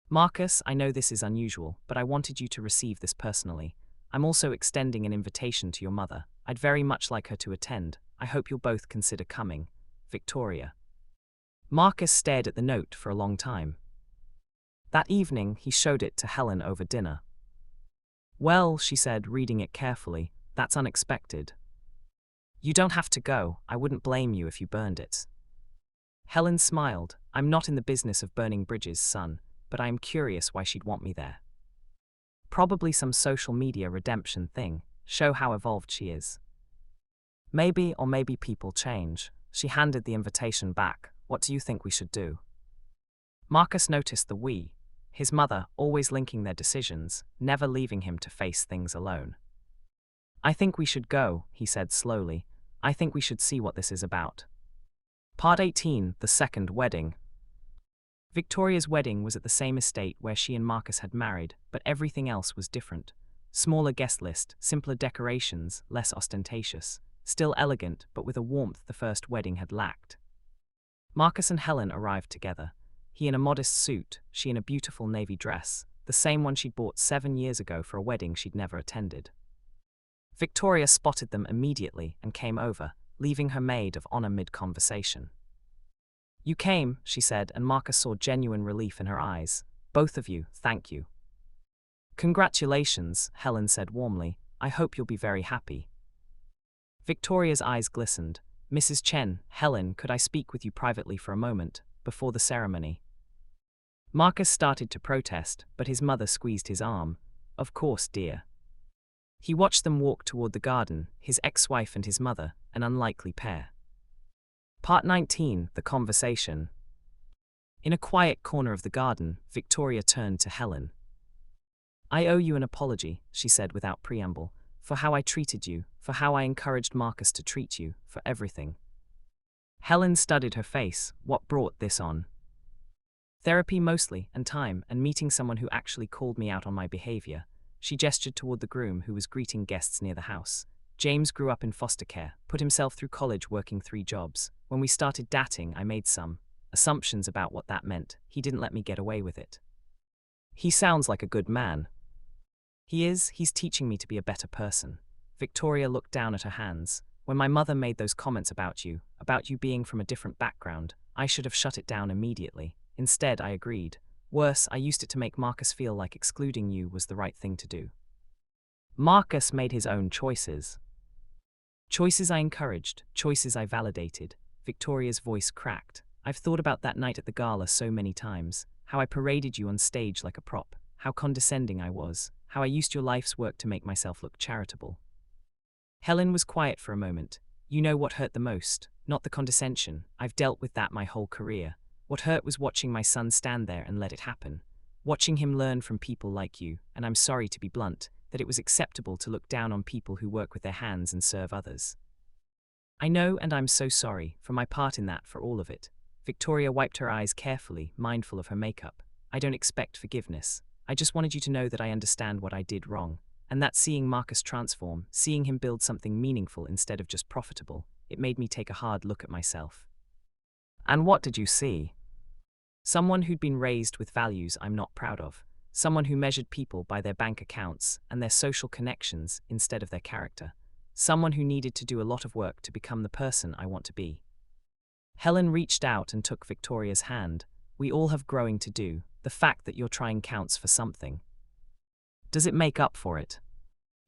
Marcus, I know this is unusual, but I wanted you to receive this personally. I'm also extending an invitation to your mother. I'd very much like her to attend. I hope you'll both consider coming. Victoria. Marcus stared at the note for a long time. That evening, he showed it to Helen over dinner. Well, she said, reading it carefully, that's unexpected. You don't have to go. I wouldn't blame you if you burned it. Helen smiled. I'm not in the business of burning bridges, son, but I am curious why she'd want me there. Probably some social media redemption thing, show how evolved she is. Maybe, or maybe people change. She handed the invitation back. What do you think we should do? Marcus noticed the we, his mother always linking their decisions, never leaving him to face things alone. I think we should go, he said slowly. I think we should see what this is about. Part 18, The Second Wedding. Victoria's wedding was at the same estate where she and Marcus had married, but everything else was different. Smaller guest list, simpler decorations, less ostentatious. Still elegant, but with a warmth the first wedding had lacked. Marcus and Helen arrived together. He in a modest suit, she in a beautiful navy dress, the same one she'd bought 7 years ago for a wedding she'd never attended. Victoria spotted them immediately and came over, leaving her maid of honor mid-conversation. You came, she said, and Marcus saw genuine relief in her eyes. Both of you, thank you. Congratulations, Helen said warmly. I hope you'll be very happy. Victoria's eyes glistened. Mrs. Chen, Helen, could I speak with you privately for a moment, before the ceremony? Marcus started to protest, but his mother squeezed his arm. Of course, dear. He watched them walk toward the garden, his ex-wife and his mother, an unlikely pair. Part 19, The Conversation. In a quiet corner of the garden, Victoria turned to Helen. I owe you an apology, she said without preamble, for how I treated you, for how I encouraged Marcus to treat you, for everything. Helen studied her face. What brought this on? Therapy mostly, and time, and meeting someone who actually called me out on my behavior. She gestured toward the groom who was greeting guests near the house. James grew up in foster care, put himself through college working 3 jobs. When we started dating, I made some assumptions about what that meant. He didn't let me get away with it. He sounds like a good man. He is. He's teaching me to be a better person. Victoria looked down at her hands. When my mother made those comments about you being from a different background, I should have shut it down immediately. Instead, I agreed. Worse, I used it to make Marcus feel like excluding you was the right thing to do. Marcus made his own choices. Choices I encouraged, choices I validated. Victoria's voice cracked. I've thought about that night at the gala so many times, how I paraded you on stage like a prop, how condescending I was, how I used your life's work to make myself look charitable. Helen was quiet for a moment. You know what hurt the most? Not the condescension. I've dealt with that my whole career. What hurt was watching my son stand there and let it happen. Watching him learn from people like you, and I'm sorry to be blunt, that it was acceptable to look down on people who work with their hands and serve others. I know, and I'm so sorry, for my part in that, for all of it. Victoria wiped her eyes carefully, mindful of her makeup. I don't expect forgiveness. I just wanted you to know that I understand what I did wrong, and that seeing Marcus transform, seeing him build something meaningful instead of just profitable, it made me take a hard look at myself. And what did you see? Someone who'd been raised with values I'm not proud of. Someone who measured people by their bank accounts and their social connections instead of their character. Someone who needed to do a lot of work to become the person I want to be. Helen reached out and took Victoria's hand. We all have growing to do. The fact that you're trying counts for something. Does it make up for it?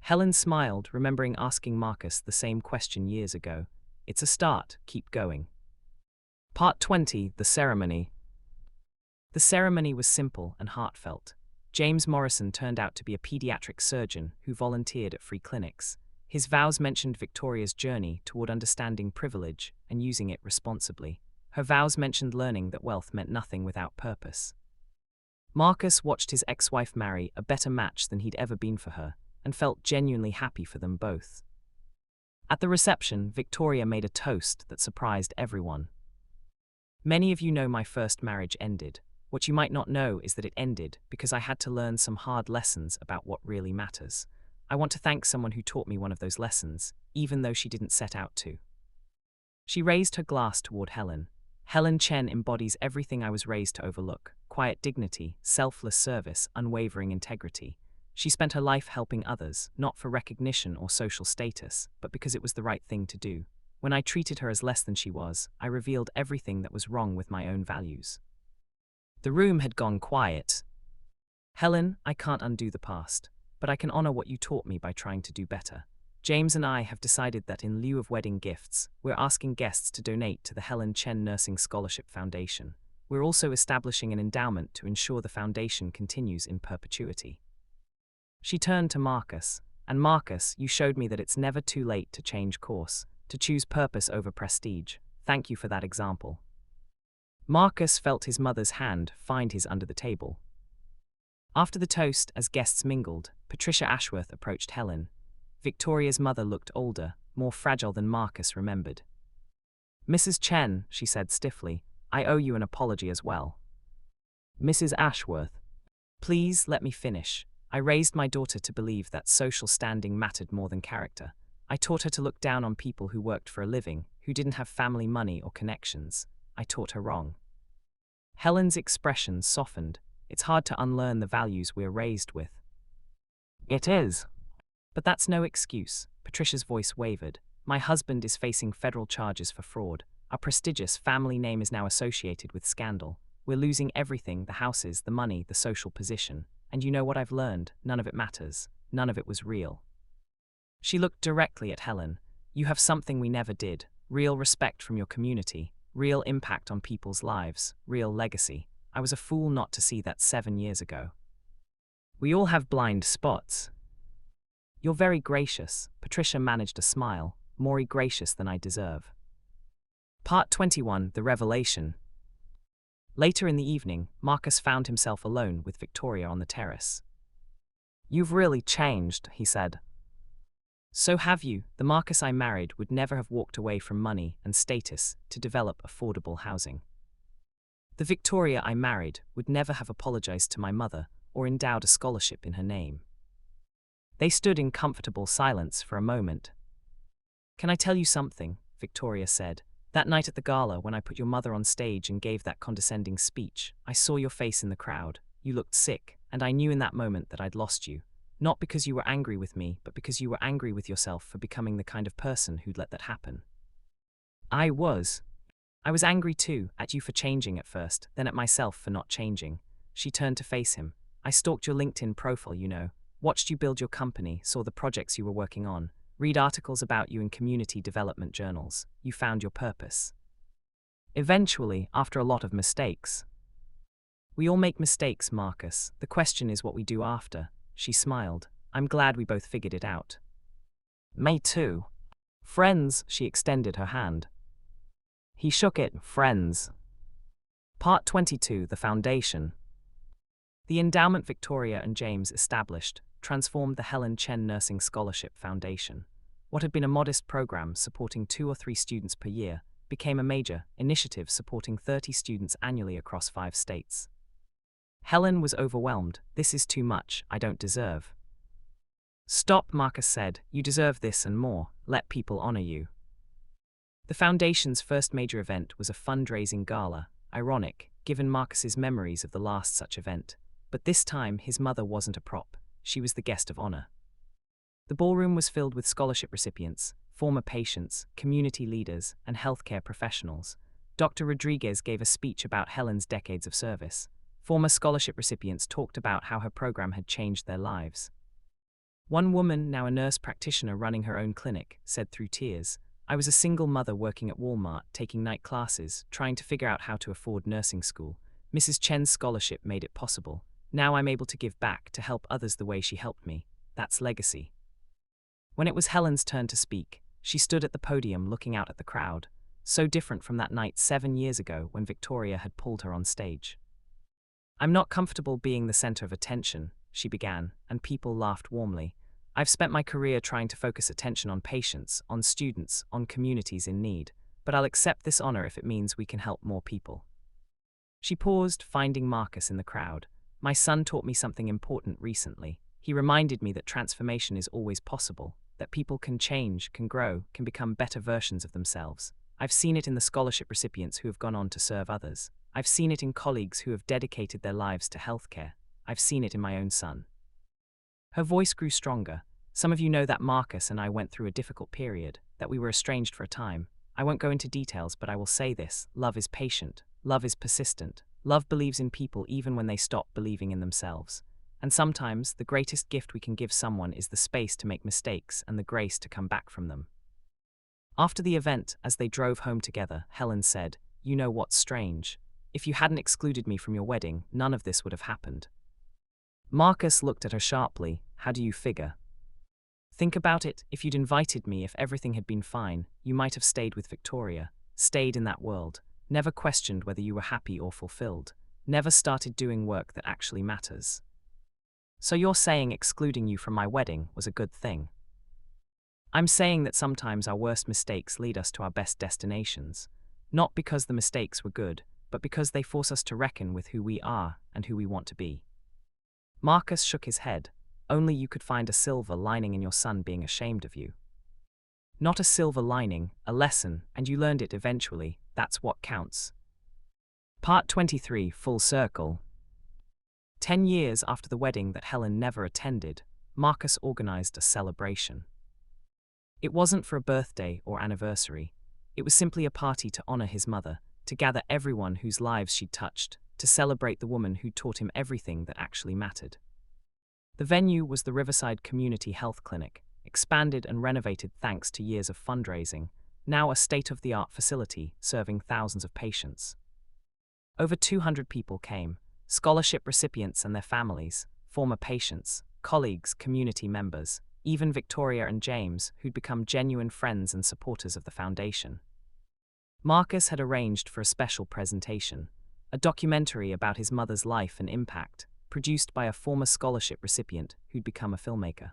Helen smiled, remembering asking Marcus the same question years ago. It's a start, keep going. Part 20, The Ceremony. The ceremony was simple and heartfelt. James Morrison turned out to be a pediatric surgeon who volunteered at free clinics. His vows mentioned Victoria's journey toward understanding privilege and using it responsibly. Her vows mentioned learning that wealth meant nothing without purpose. Marcus watched his ex-wife marry a better match than he'd ever been for her, and felt genuinely happy for them both. At the reception, Victoria made a toast that surprised everyone. Many of you know my first marriage ended. What you might not know is that it ended because I had to learn some hard lessons about what really matters. I want to thank someone who taught me one of those lessons, even though she didn't set out to. She raised her glass toward Helen. Helen Chen embodies everything I was raised to overlook: quiet dignity, selfless service, unwavering integrity. She spent her life helping others, not for recognition or social status, but because it was the right thing to do. When I treated her as less than she was, I revealed everything that was wrong with my own values. The room had gone quiet. Helen, I can't undo the past, but I can honor what you taught me by trying to do better. James and I have decided that in lieu of wedding gifts, we're asking guests to donate to the Helen Chen Nursing Scholarship Foundation. We're also establishing an endowment to ensure the foundation continues in perpetuity. She turned to Marcus. And Marcus, you showed me that it's never too late to change course, to choose purpose over prestige. Thank you for that example. Marcus felt his mother's hand find his under the table. After the toast, as guests mingled, Patricia Ashworth approached Helen. Victoria's mother looked older, more fragile than Marcus remembered. Mrs. Chen, she said stiffly, I owe you an apology as well. Mrs. Ashworth, please let me finish. I raised my daughter to believe that social standing mattered more than character. I taught her to look down on people who worked for a living, who didn't have family money or connections. I taught her wrong. Helen's expression softened. It's hard to unlearn the values we're raised with. It is. But that's no excuse. Patricia's voice wavered. My husband is facing federal charges for fraud. Our prestigious family name is now associated with scandal. We're losing everything: the houses, the money, the social position. And you know what I've learned? None of it matters. None of it was real. She looked directly at Helen. You have something we never did. Real respect from your community. Real impact on people's lives. Real legacy. I was a fool not to see that 7 years ago. We all have blind spots. You're very gracious. Patricia managed a smile, more gracious than I deserve. Part 21, The Revelation. Later in the evening, Marcus found himself alone with Victoria on the terrace. You've really changed, he said. So have you. The Marcus I married would never have walked away from money and status to develop affordable housing. The Victoria I married would never have apologized to my mother or endowed a scholarship in her name. They stood in comfortable silence for a moment. Can I tell you something? Victoria said. That night at the gala, when I put your mother on stage and gave that condescending speech, I saw your face in the crowd. You looked sick, and I knew in that moment that I'd lost you. Not because you were angry with me, but because you were angry with yourself for becoming the kind of person who'd let that happen. I was angry too, at you for changing at first, then at myself for not changing. She turned to face him. I stalked your LinkedIn profile, you know. Watched you build your company, saw the projects you were working on. Read articles about you in community development journals. You found your purpose. Eventually, after a lot of mistakes. We all make mistakes, Marcus. The question is what we do after. She smiled. I'm glad we both figured it out. Me too. Friends, she extended her hand. He shook it. Friends. Part 22, The Foundation. The endowment Victoria and James established transformed the Helen Chen Nursing Scholarship Foundation. What had been a modest program supporting 2 or 3 students per year became a major initiative supporting 30 students annually across 5 states. Helen was overwhelmed. This is too much. I don't deserve. Stop, Marcus said. You deserve this and more. Let people honor you. The foundation's first major event was a fundraising gala. Ironic, given Marcus's memories of the last such event. But this time, his mother wasn't a prop. She was the guest of honor. The ballroom was filled with scholarship recipients, former patients, community leaders, and healthcare professionals. Dr. Rodriguez gave a speech about Helen's decades of service. Former scholarship recipients talked about how her program had changed their lives. One woman, now a nurse practitioner running her own clinic, said through tears, "I was a single mother working at Walmart, taking night classes, trying to figure out how to afford nursing school. Mrs. Chen's scholarship made it possible. Now I'm able to give back, to help others the way she helped me. That's legacy." When it was Helen's turn to speak, she stood at the podium looking out at the crowd, so different from that night 7 years ago when Victoria had pulled her on stage. "I'm not comfortable being the center of attention," she began, and people laughed warmly. "I've spent my career trying to focus attention on patients, on students, on communities in need, but I'll accept this honor if it means we can help more people." She paused, finding Marcus in the crowd. "My son taught me something important recently. He reminded me that transformation is always possible, that people can change, can grow, can become better versions of themselves. I've seen it in the scholarship recipients who have gone on to serve others. I've seen it in colleagues who have dedicated their lives to healthcare. I've seen it in my own son." Her voice grew stronger. "Some of you know that Marcus and I went through a difficult period, that we were estranged for a time. I won't go into details, but I will say this: love is patient, love is persistent, love believes in people even when they stop believing in themselves. And sometimes, the greatest gift we can give someone is the space to make mistakes and the grace to come back from them." After the event, as they drove home together, Helen said, "You know what's strange? If you hadn't excluded me from your wedding, none of this would have happened." Marcus looked at her sharply. "How do you figure?" "Think about it. If you'd invited me, if everything had been fine, you might have stayed with Victoria, stayed in that world, never questioned whether you were happy or fulfilled, never started doing work that actually matters. So you're saying excluding you from my wedding was a good thing?" "I'm saying that sometimes our worst mistakes lead us to our best destinations, not because the mistakes were good, but because they force us to reckon with who we are and who we want to be." Marcus shook his head. "Only you could find a silver lining in your son being ashamed of you." "Not a silver lining, a lesson, and you learned it eventually. That's what counts." Part 23, Full Circle. 10 years after the wedding that Helen never attended, Marcus organized a celebration. It wasn't for a birthday or anniversary. It was simply a party to honor his mother, to gather everyone whose lives she'd touched, to celebrate the woman who taught him everything that actually mattered. The venue was the Riverside Community Health Clinic, expanded and renovated thanks to years of fundraising, now a state-of-the-art facility serving thousands of patients. Over 200 people came: scholarship recipients and their families, former patients, colleagues, community members, even Victoria and James, who'd become genuine friends and supporters of the foundation. Marcus had arranged for a special presentation, a documentary about his mother's life and impact, produced by a former scholarship recipient who'd become a filmmaker.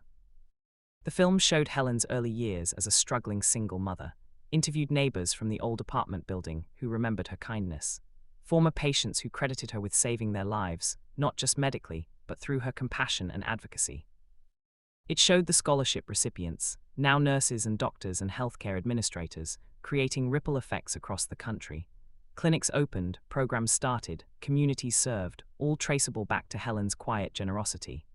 The film showed Helen's early years as a struggling single mother, interviewed neighbors from the old apartment building who remembered her kindness, former patients who credited her with saving their lives, not just medically, but through her compassion and advocacy. It showed the scholarship recipients, now nurses and doctors and healthcare administrators, creating ripple effects across the country. Clinics opened, programs started, communities served, all traceable back to Helen's quiet generosity.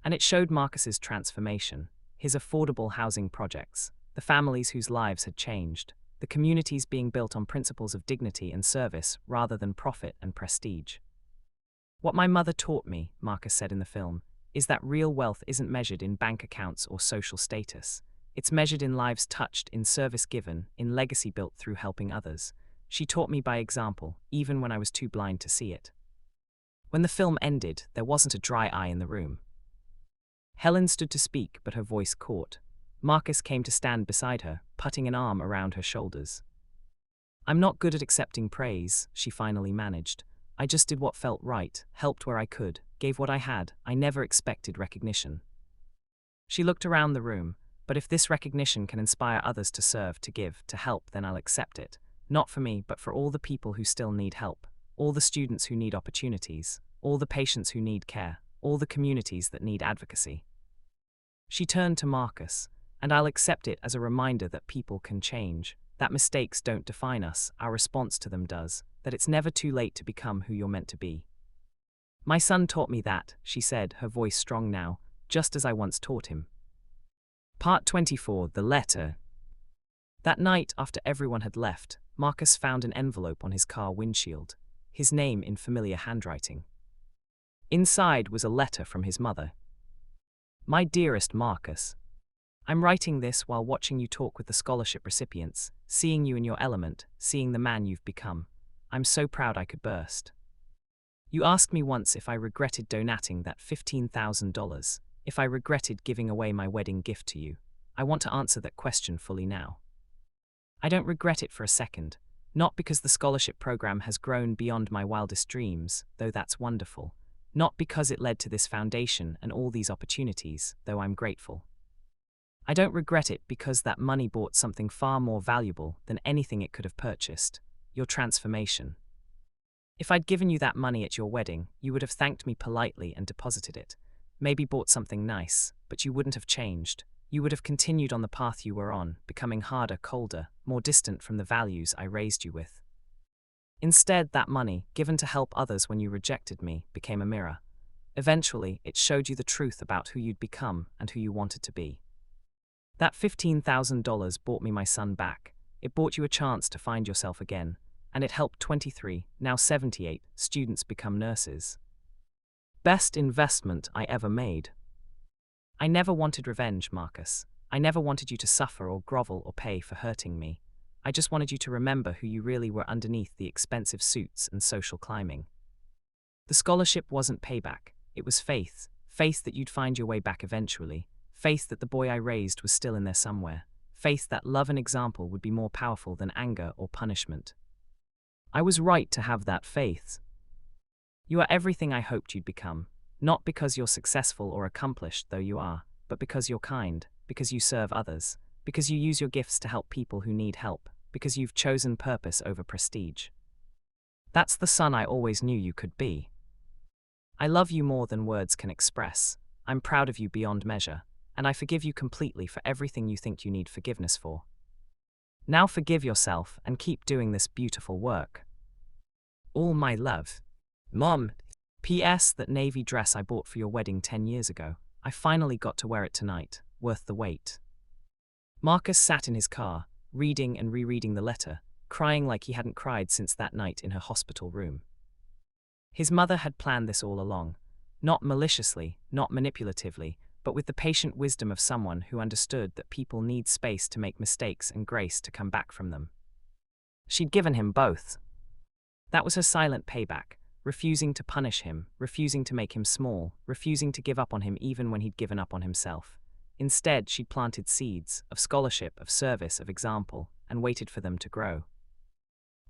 And it showed Marcus's transformation, his affordable housing projects, the families whose lives had changed, the communities being built on principles of dignity and service rather than profit and prestige. "What my mother taught me," Marcus said in the film, "is that real wealth isn't measured in bank accounts or social status. It's measured in lives touched, in service given, in legacy built through helping others. She taught me by example, even when I was too blind to see it." When the film ended, there wasn't a dry eye in the room. Helen stood to speak, but her voice caught. Marcus came to stand beside her, putting an arm around her shoulders. "I'm not good at accepting praise," she finally managed. "I just did what felt right, helped where I could, gave what I had. I never expected recognition." She looked around the room. "But if this recognition can inspire others to serve, to give, to help, then I'll accept it. Not for me, but for all the people who still need help, all the students who need opportunities, all the patients who need care, all the communities that need advocacy." She turned to Marcus. "And I'll accept it as a reminder that people can change, that mistakes don't define us, our response to them does, that it's never too late to become who you're meant to be. My son taught me that, she said, her voice strong now, just as I once taught him. Part 24, The Letter. That night, after everyone had left, Marcus found an envelope on his car windshield, his name in familiar handwriting. Inside was a letter from his mother. My dearest Marcus, I'm writing this while watching you talk with the scholarship recipients, seeing you in your element, seeing the man you've become. I'm so proud I could burst. You asked me once if I regretted donating that $15,000, if I regretted giving away my wedding gift to you. I want to answer that question fully now. I don't regret it for a second, not because the scholarship program has grown beyond my wildest dreams, though that's wonderful, not because it led to this foundation and all these opportunities, though I'm grateful. I don't regret it because that money bought something far more valuable than anything it could have purchased, your transformation. If I'd given you that money at your wedding, you would have thanked me politely and deposited it, maybe bought something nice, but you wouldn't have changed. You would have continued on the path you were on, becoming harder, colder, more distant from the values I raised you with. Instead, that money, given to help others when you rejected me, became a mirror. Eventually, it showed you the truth about who you'd become and who you wanted to be. That $15,000 bought me my son back. It bought you a chance to find yourself again, and it helped 23, now 78, students become nurses. Best investment I ever made. I never wanted revenge, Marcus. I never wanted you to suffer or grovel or pay for hurting me. I just wanted you to remember who you really were underneath the expensive suits and social climbing. The scholarship wasn't payback. It was faith. Faith that you'd find your way back eventually. Faith that the boy I raised was still in there somewhere. Faith that love and example would be more powerful than anger or punishment. I was right to have that faith. You are everything I hoped you'd become, not because you're successful or accomplished, though you are, but because you're kind, because you serve others, because you use your gifts to help people who need help, because you've chosen purpose over prestige. That's the son I always knew you could be. I love you more than words can express. I'm proud of you beyond measure, and I forgive you completely for everything you think you need forgiveness for. Now forgive yourself and keep doing this beautiful work. All my love. Mom. P.S. That navy dress I bought for your wedding 10 years ago. I finally got to wear it tonight. Worth the wait. Marcus sat in his car, reading and rereading the letter, crying like he hadn't cried since that night in her hospital room. His mother had planned this all along, not maliciously, not manipulatively, but with the patient wisdom of someone who understood that people need space to make mistakes and grace to come back from them. She'd given him both. That was her silent payback, refusing to punish him, refusing to make him small, refusing to give up on him even when he'd given up on himself. Instead, she'd planted seeds of scholarship, of service, of example, and waited for them to grow.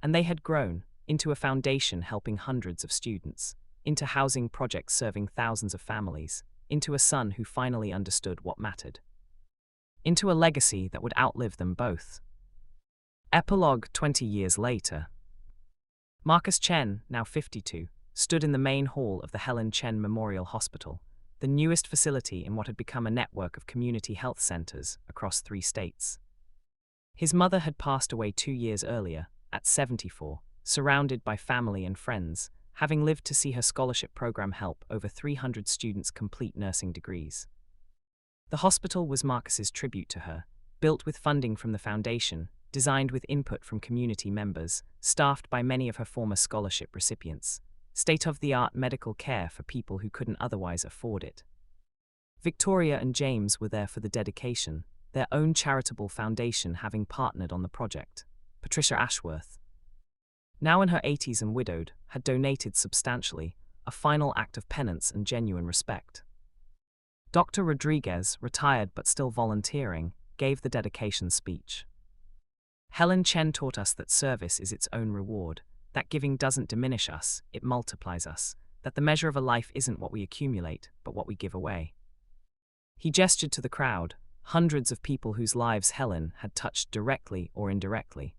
And they had grown into a foundation helping hundreds of students, into housing projects serving thousands of families, into a son who finally understood what mattered. Into a legacy that would outlive them both. Epilogue 20 years later. Marcus Chen, now 52, stood in the main hall of the Helen Chen Memorial Hospital, the newest facility in what had become a network of community health centers across 3 states. His mother had passed away 2 years earlier, at 74, surrounded by family and friends, having lived to see her scholarship program help over 300 students complete nursing degrees. The hospital was Marcus's tribute to her, built with funding from the foundation, designed with input from community members, staffed by many of her former scholarship recipients, state-of-the-art medical care for people who couldn't otherwise afford it. Victoria and James were there for the dedication, their own charitable foundation having partnered on the project. Patricia Ashworth, now in her 80s and widowed, had donated substantially, a final act of penance and genuine respect. Dr. Rodriguez, retired but still volunteering, gave the dedication speech. Helen Chen taught us that service is its own reward, that giving doesn't diminish us, it multiplies us, that the measure of a life isn't what we accumulate, but what we give away. He gestured to the crowd, hundreds of people whose lives Helen had touched directly or indirectly.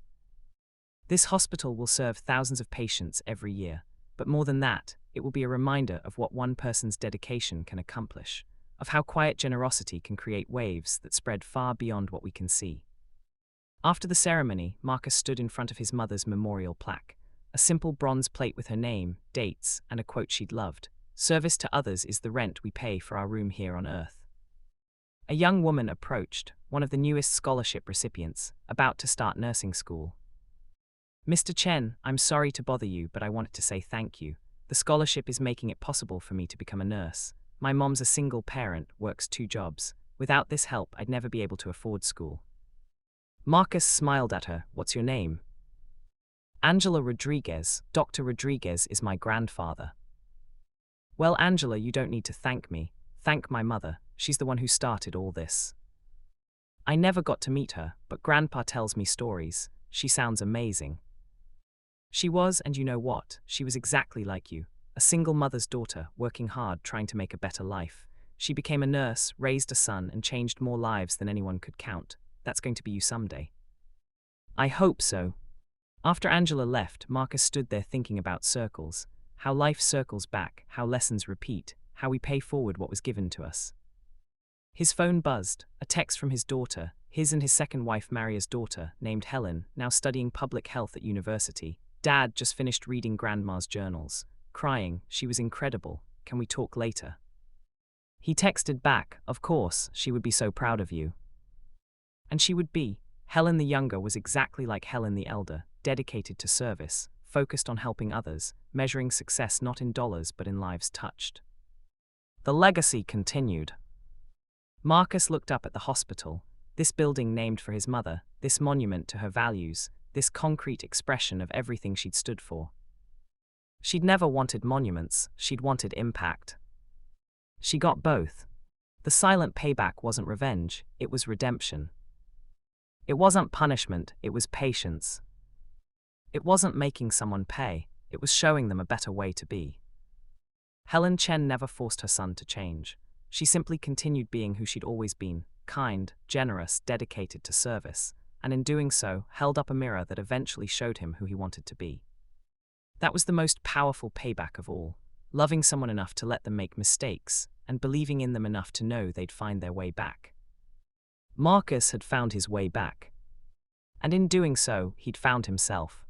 This hospital will serve thousands of patients every year, but more than that, it will be a reminder of what one person's dedication can accomplish, of how quiet generosity can create waves that spread far beyond what we can see. After the ceremony, Marcus stood in front of his mother's memorial plaque, a simple bronze plate with her name, dates, and a quote she'd loved. Service to others is the rent we pay for our room here on Earth. A young woman approached, one of the newest scholarship recipients, about to start nursing school. Mr. Chen, I'm sorry to bother you, but I wanted to say thank you. The scholarship is making it possible for me to become a nurse. My mom's a single parent, works 2 jobs. Without this help, I'd never be able to afford school. Marcus smiled at her. What's your name? Angela Rodriguez. Dr. Rodriguez is my grandfather. Well, Angela, you don't need to thank me. Thank my mother. She's the one who started all this. I never got to meet her, but Grandpa tells me stories. She sounds amazing. She was, and you know what? She was exactly like you. A single mother's daughter, working hard, trying to make a better life. She became a nurse, raised a son, and changed more lives than anyone could count. That's going to be you someday. I hope so. After Angela left, Marcus stood there thinking about circles. How life circles back, how lessons repeat, how we pay forward what was given to us. His phone buzzed, a text from his daughter, his and his second wife Maria's daughter, named Helen, now studying public health at university. Dad just finished reading Grandma's journals. Crying, she was incredible, can we talk later? He texted back, of course, she would be so proud of you. And she would be. Helen the younger was exactly like Helen the elder, dedicated to service, focused on helping others, measuring success not in dollars but in lives touched. The legacy continued. Marcus looked up at the hospital, this building named for his mother, this monument to her values, this concrete expression of everything she'd stood for. She'd never wanted monuments, she'd wanted impact. She got both. The silent payback wasn't revenge, it was redemption. It wasn't punishment, it was patience. It wasn't making someone pay, it was showing them a better way to be. Helen Chen never forced her son to change. She simply continued being who she'd always been, kind, generous, dedicated to service, and in doing so, held up a mirror that eventually showed him who he wanted to be. That was the most powerful payback of all, loving someone enough to let them make mistakes, and believing in them enough to know they'd find their way back. Marcus had found his way back. And in doing so, he'd found himself.